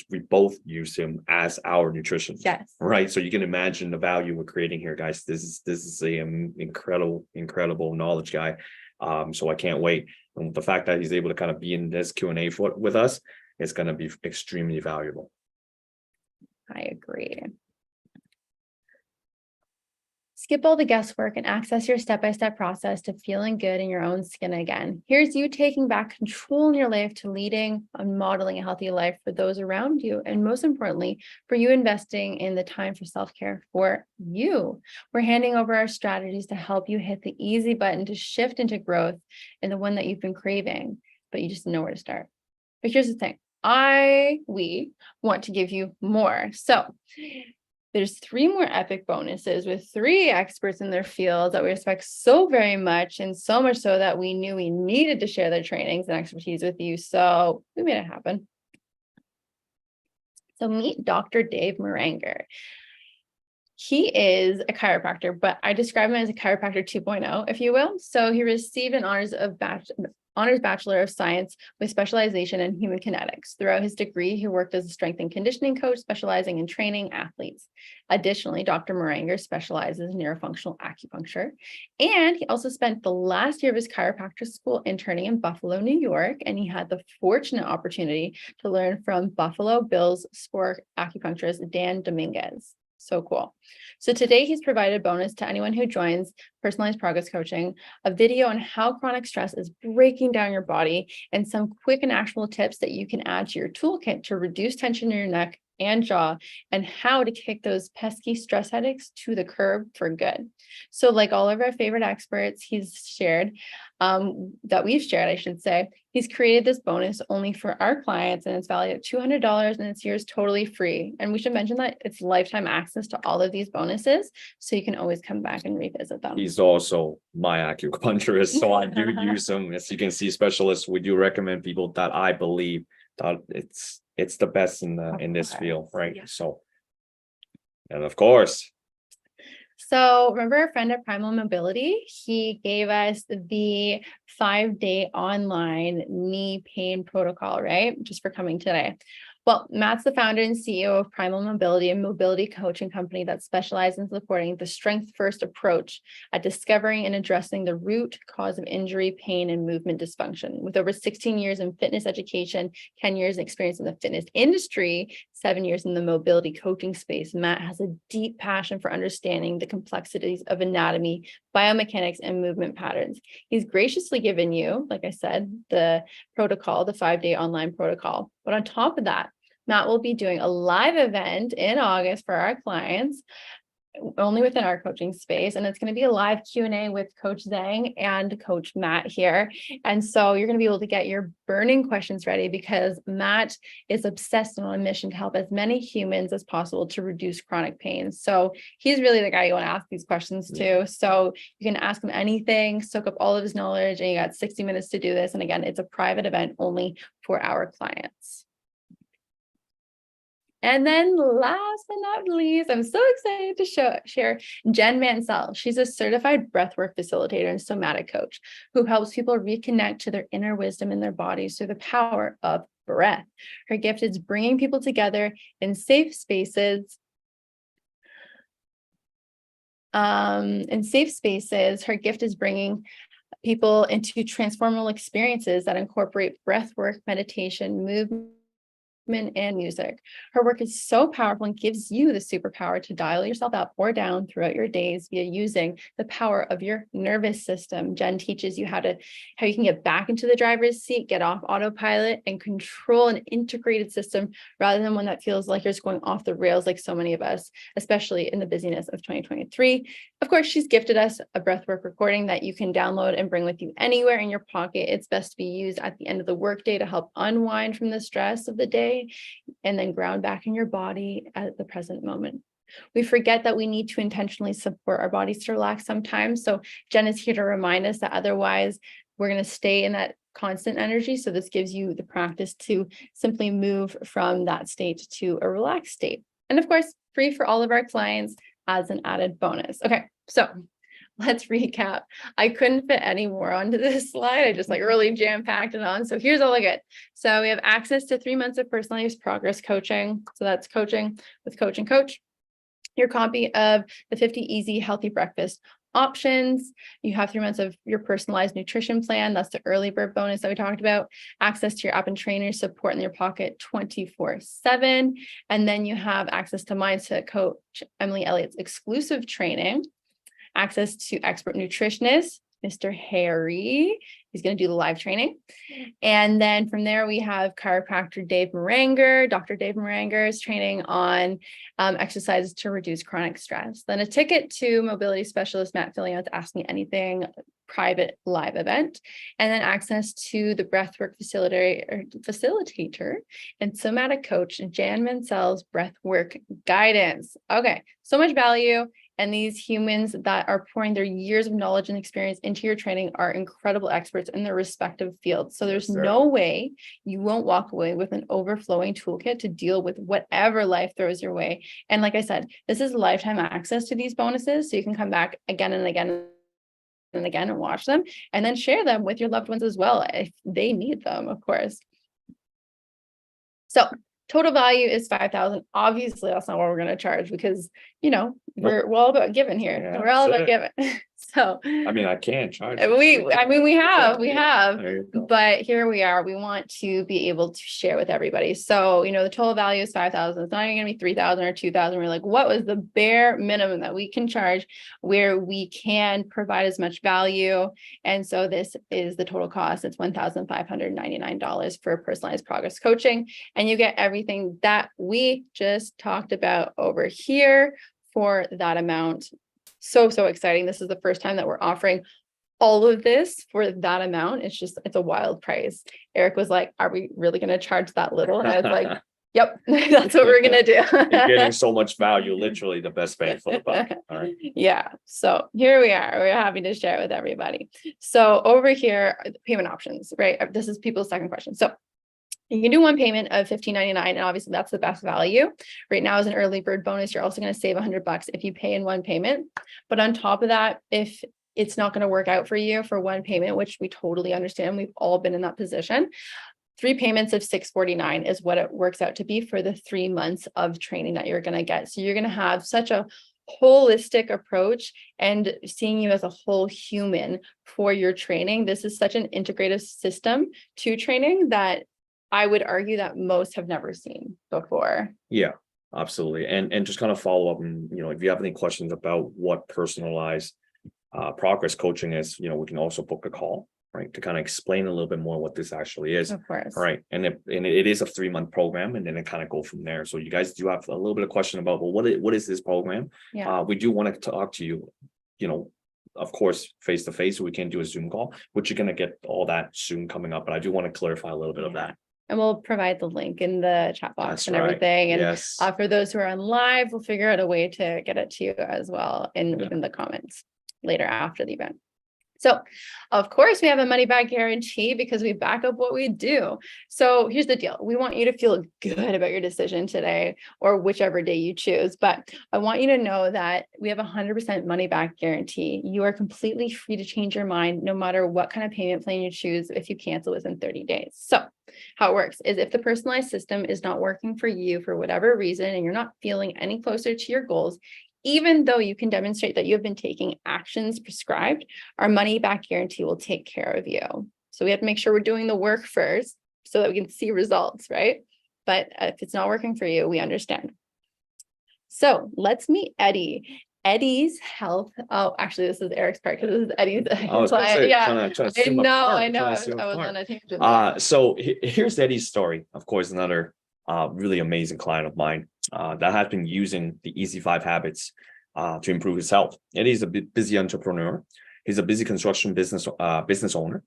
we both use him as our nutritionist. Yes. Right. So you can imagine the value we're creating here, guys. This is an incredible knowledge guy. So I can't wait. And the fact that he's able to kind of be in this Q&A with us, it's going to be extremely valuable. I agree. Skip all the guesswork and access your step-by-step process to feeling good in your own skin again. Here's you taking back control in your life to leading and modeling a healthy life for those around you. And most importantly, for you investing in the time for self-care for you. We're handing over our strategies to help you hit the easy button to shift into growth and the one that you've been craving, but you just know where to start. But here's the thing. We want to give you more. So there's 3 more epic bonuses with 3 experts in their field that we respect so very much, and so much so that we knew we needed to share their trainings and expertise with you. So we made it happen. So meet Dr. Dave Moranger. He is a chiropractor, but I describe him as a chiropractor 2.0, if you will. So he received an honors Bachelor of Science with specialization in human kinetics. Throughout his degree, he worked as a strength and conditioning coach, specializing in training athletes. Additionally, Dr. Moranger specializes in neurofunctional acupuncture. And he also spent the last year of his chiropractic school interning in Buffalo, New York. And he had the fortunate opportunity to learn from Buffalo Bills sport acupuncturist Dan Dominguez. So cool. So today he's provided a bonus to anyone who joins personalized progress coaching, a video on how chronic stress is breaking down your body, and some quick and actionable tips that you can add to your toolkit to reduce tension in your neck and jaw, and how to kick those pesky stress headaches to the curb for good. So like all of our favorite experts he's shared, that we've shared, I should say, he's created this bonus only for our clients, and it's valued at $200, and it's yours totally free. And we should mention that it's lifetime access to all of these bonuses, so you can always come back and revisit them. He's also my acupuncturist, so I do use him. As you can see, specialists, we do recommend people that I believe that it's the best in this field, right? Yeah. So, and of course, so remember our friend at Primal Mobility? He gave us the 5-day online knee pain protocol, right? Just for coming today. Well, Matt's the founder and CEO of Primal Mobility, a mobility coaching company that specializes in supporting the strength-first approach at discovering and addressing the root cause of injury, pain, and movement dysfunction. With over 16 years in fitness education, 10 years in experience in the fitness industry, 7 years in the mobility coaching space, Matt has a deep passion for understanding the complexities of anatomy, biomechanics, and movement patterns. He's graciously given you, like I said, the protocol, the 5-day online protocol. But on top of that, Matt will be doing a live event in August for our clients, only within our coaching space. And it's going to be a live Q&A with Coach Zhang and Coach Matt here. And so you're going to be able to get your burning questions ready, because Matt is obsessed and on a mission to help as many humans as possible to reduce chronic pain. So he's really the guy you want to ask these questions to. So you can ask him anything, soak up all of his knowledge, and you got 60 minutes to do this. And again, it's a private event only for our clients. And then last but not least, I'm so excited to share Jen Mansell. She's a certified breathwork facilitator and somatic coach who helps people reconnect to their inner wisdom in their bodies through the power of breath. Her gift is bringing people together in safe spaces. Her gift is bringing people into transformational experiences that incorporate breathwork, meditation, movement, and music. Her work is so powerful and gives you the superpower to dial yourself up or down throughout your days via using the power of your nervous system. Jen teaches you how you can get back into the driver's seat, get off autopilot, and control an integrated system rather than one that feels like you're just going off the rails like so many of us, especially in the busyness of 2023. Of course, she's gifted us a breathwork recording that you can download and bring with you anywhere in your pocket. It's best to be used at the end of the workday to help unwind from the stress of the day and then ground back in your body at the present moment. We forget that we need to intentionally support our bodies to relax sometimes. So Jen is here to remind us that otherwise we're going to stay in that constant energy. So this gives you the practice to simply move from that state to a relaxed state. And of course, free for all of our clients as an added bonus. Okay, so let's recap. I couldn't fit any more onto this slide. I just really jam-packed it on. So here's all I get. So we have access to 3 months of personalized progress coaching. So that's coaching with Coach and Coach. Your copy of the 50 easy healthy breakfast options. You have 3 months of your personalized nutrition plan. That's the early bird bonus that we talked about. Access to your app and trainer support in your pocket 24/7. And then you have access to Mindset Coach Emily Elliott's exclusive training. Access to expert nutritionist, Mr. Harry. He's going to do the live training. And then from there, we have chiropractor Dave Moranger, Dr. Dave Moranger's training on exercises to reduce chronic stress. Then a ticket to mobility specialist Matt Fillion's Ask Me Anything private live event, and then access to the breathwork facilitator and somatic coach Jan Mansell's breathwork guidance. Okay, so much value. And these humans that are pouring their years of knowledge and experience into your training are incredible experts in their respective fields. So there's no way you won't walk away with an overflowing toolkit to deal with whatever life throws your way. And like I said, this is lifetime access to these bonuses. So you can come back again and again and again and watch them, and then share them with your loved ones as well if they need them, of course. So total value is 5,000. Obviously, that's not what we're going to charge because, we're all about giving here. Yeah, We're all about that's giving. So I mean, I can't charge. we have, There you go. but here we are. We want to be able to share with everybody. So, the total value is 5,000. It's not even going to be 3,000 or 2,000. We're like, what was the bare minimum that we can charge where we can provide as much value? And so this is the total cost. It's $1,599 for personalized progress coaching. And you get everything that we just talked about over here for that amount. So exciting. This is the first time that we're offering all of this for that amount. It's a wild price. Eric was like, are we really going to charge that little? And I was like, yep, that's what we're going to do. You're getting so much value, literally the best bang for the buck. All right. Yeah. So here we are. We're happy to share it with everybody. So over here are the payment options, right? This is people's second question. So you can do one payment of $15.99, and obviously that's the best value. Right now, as an early bird bonus, you're also going to save $100 if you pay in one payment. But on top of that, if it's not going to work out for you for one payment, which we totally understand, we've all been in that position, 3 payments of $649 is what it works out to be for the 3 months of training that you're going to get. So you're going to have such a holistic approach and seeing you as a whole human for your training. This is such an integrative system to training that I would argue that most have never seen before. Yeah, absolutely. And just kind of follow up, and if you have any questions about what personalized progress coaching is, we can also book a call, right, to kind of explain a little bit more what this actually is. Of course. All right. And it is a 3-month program, and then it kind of go from there. So you guys do have a little bit of question about, well, what is this program? Yeah. We do want to talk to you, of course, face to face, so we can do a Zoom call, which you're going to get all that soon coming up. But I do want to clarify a little bit of that. And we'll provide the link in the chat box. That's and right. everything. And yes. For those who are on live, we'll figure out a way to get it to you as well in the comments later after the event. So, of course, we have a money back guarantee because we back up what we do. So here's the deal. We want you to feel good about your decision today or whichever day you choose. But I want you to know that we have a 100% money back guarantee. You are completely free to change your mind no matter what kind of payment plan you choose if you cancel within 30 days. So how it works is if the personalized system is not working for you for whatever reason and you're not feeling any closer to your goals, even though you can demonstrate that you have been taking actions prescribed, our money back guarantee will take care of you. So we have to make sure we're doing the work first so that we can see results, right? But if it's not working for you, we understand. So let's meet Eddie. Eddie's health. Oh, actually, this is Eric's part because this is Eddie's. I was gonna say, yeah, trying to I know. I was on a tangent. So here's Eddie's story. Of course, another really amazing client of mine that has been using the EZ5 habits to improve his health. Eddie's a busy entrepreneur. He's a busy construction business owner,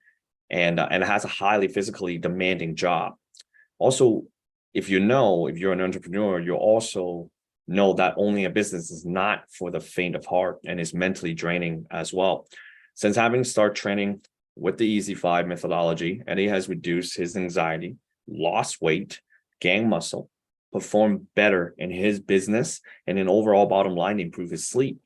and has a highly physically demanding job. Also, if you're an entrepreneur, you also know that owning a business is not for the faint of heart and is mentally draining as well. Since having started training with the EZ5 methodology, Eddie has reduced his anxiety, lost weight, gained muscle, performed better in his business, and in overall bottom line, improve his sleep.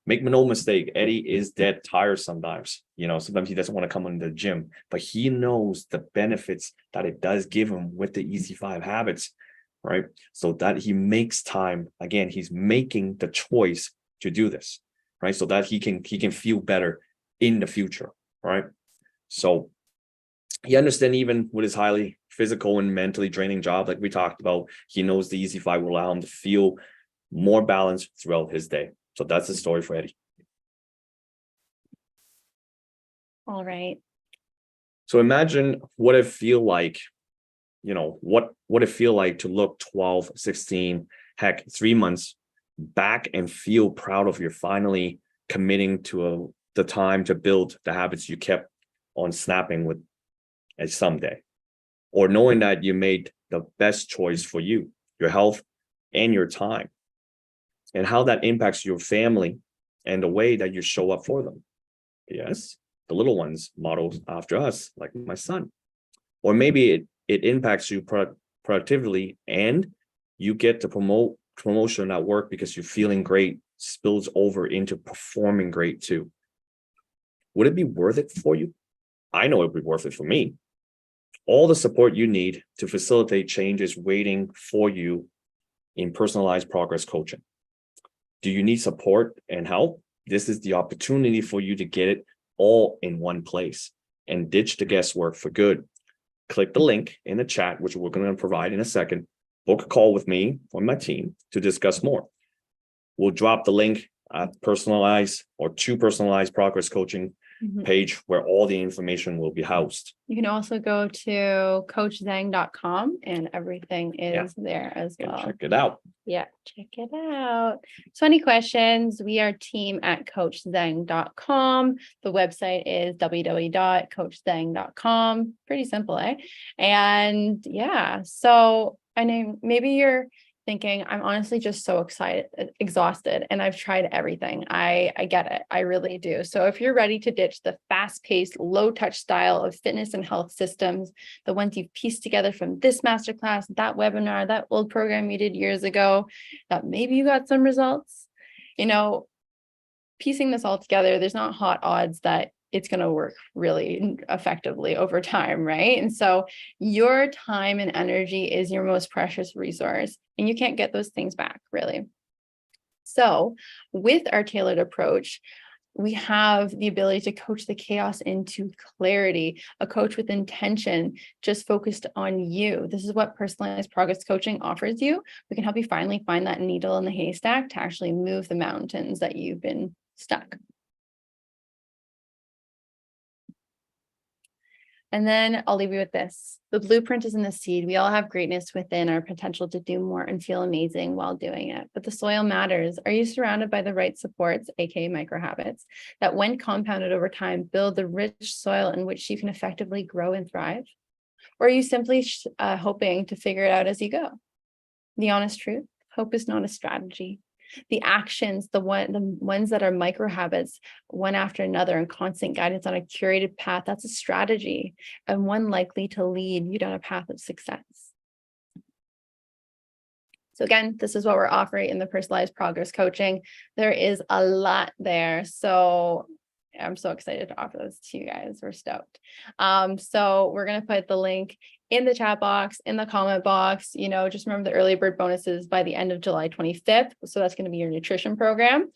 Make no mistake, Eddie is dead tired sometimes. Sometimes he doesn't want to come in the gym, but he knows the benefits that it does give him with the EZ5 habits, right? So that he makes time. Again, he's making the choice to do this, right? So that he can feel better in the future, right? So he understands, even with his highly physical and mentally draining job, like we talked about, he knows the EZ5 will allow him to feel more balanced throughout his day. So that's the story for Eddie. All right. So imagine what it feel like, what it feel like to look 12, 16, heck, 3 months back and feel proud of your finally committing to the time to build the habits you kept on snapping with a someday, or knowing that you made the best choice for you, your health, and your time. and how that impacts your family and the way that you show up for them. Yes, the little ones model after us, like my son. Or maybe it impacts you productively, and you get to promotion at work because you're feeling great, spills over into performing great too. Would it be worth it for you? I know it would be worth it for me. All the support you need to facilitate change is waiting for you in personalized progress coaching. Do you need support and help? This is the opportunity for you to get it all in one place and ditch the guesswork for good. Click the link in the chat, which we're going to provide in a second. Book a call with me or my team to discuss more. We'll drop the link at personalized progress coaching page where all the information will be housed. You can also go to coachzang.com and everything is there as well. Check it out. Yeah, check it out. So any questions, we are team at coachzang.com. The website is www.coachzang.com. Pretty simple, eh? And yeah, so I know maybe you're thinking, I'm honestly just so exhausted, and I've tried everything. I get it. I really do. So if you're ready to ditch the fast-paced, low-touch style of fitness and health systems, the ones you've pieced together from this masterclass, that webinar, that old program you did years ago, that maybe you got some results, piecing this all together, there's not hot odds that it's going to work really effectively over time, right? And so your time and energy is your most precious resource, and you can't get those things back, really. So with our tailored approach, we have the ability to coach the chaos into clarity, a coach with intention, just focused on you. This is what personalized progress coaching offers you. We can help you finally find that needle in the haystack to actually move the mountains that you've been stuck. And then I'll leave you with this. The blueprint is in the seed. We all have greatness within our potential to do more and feel amazing while doing it. But the soil matters. Are you surrounded by the right supports, aka micro habits, that when compounded over time, build the rich soil in which you can effectively grow and thrive? Or are you simply hoping to figure it out as you go? The honest truth, hope is not a strategy. The actions, the ones that are micro habits, one after another, and constant guidance on a curated path, that's a strategy, and one likely to lead you down a path of success. So again, this is what we're offering in the personalized progress coaching. There is a lot there. So I'm so excited to offer this to you guys. We're stoked. So we're going to put the link in the chat box, in the comment box. Just remember the early bird bonuses by the end of July 25th. So that's going to be your nutrition program.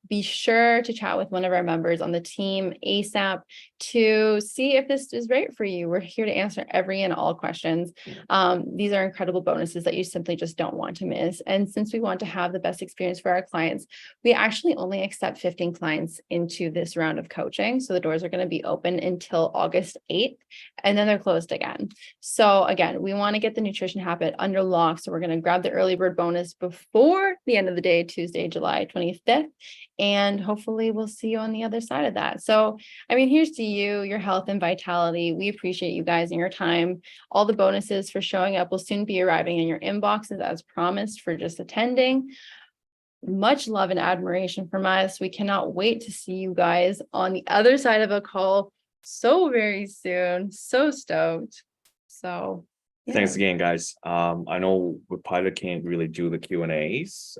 Be sure to chat with one of our members on the team ASAP to see if this is right for you. We're here to answer every and all questions. These are incredible bonuses that you simply just don't want to miss. And since we want to have the best experience for our clients, we actually only accept 15 clients into this round of coaching. So the doors are going to be open until August 8th, and then they're closed again. So again, we want to get the nutrition habit under lock. So we're going to grab the early bird bonus before the end of the day, Tuesday, July 25th. And hopefully we'll see you on the other side of that. So, here's to you, your health and vitality. We appreciate you guys and your time. All the bonuses for showing up will soon be arriving in your inboxes as promised for just attending. Much love and admiration from us. We cannot wait to see you guys on the other side of a call so very soon. So stoked. So yeah. Thanks again, guys. I know we probably can't really do the Q&As.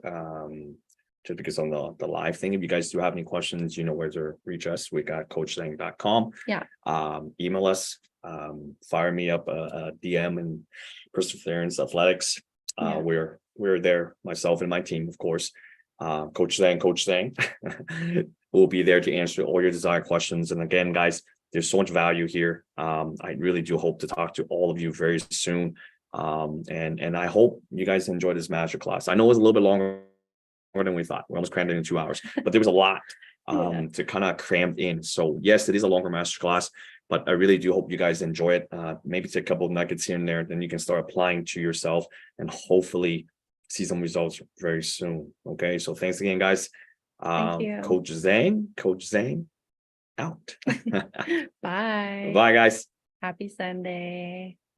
Just because on the live thing, if you guys do have any questions, you know where to reach us. We got coachzang.com. Yeah. Email us, fire me up a DM and Perseverance Athletics. We're there, myself and my team, of course. Coach Zang. We'll be there to answer all your desired questions. And again, guys, there's so much value here. I really do hope to talk to all of you very soon. And I hope you guys enjoyed this masterclass. I know it was a little bit longer than we thought. We almost crammed it in 2 hours, but there was a lot to kind of cram in. So yes, it is a longer masterclass, but I really do hope you guys enjoy it. Maybe take a couple of nuggets here and there, then you can start applying to yourself and hopefully see some results very soon. Okay, so thanks again, guys. Thank you. Coach Zang out. Bye. Bye, guys. Happy Sunday.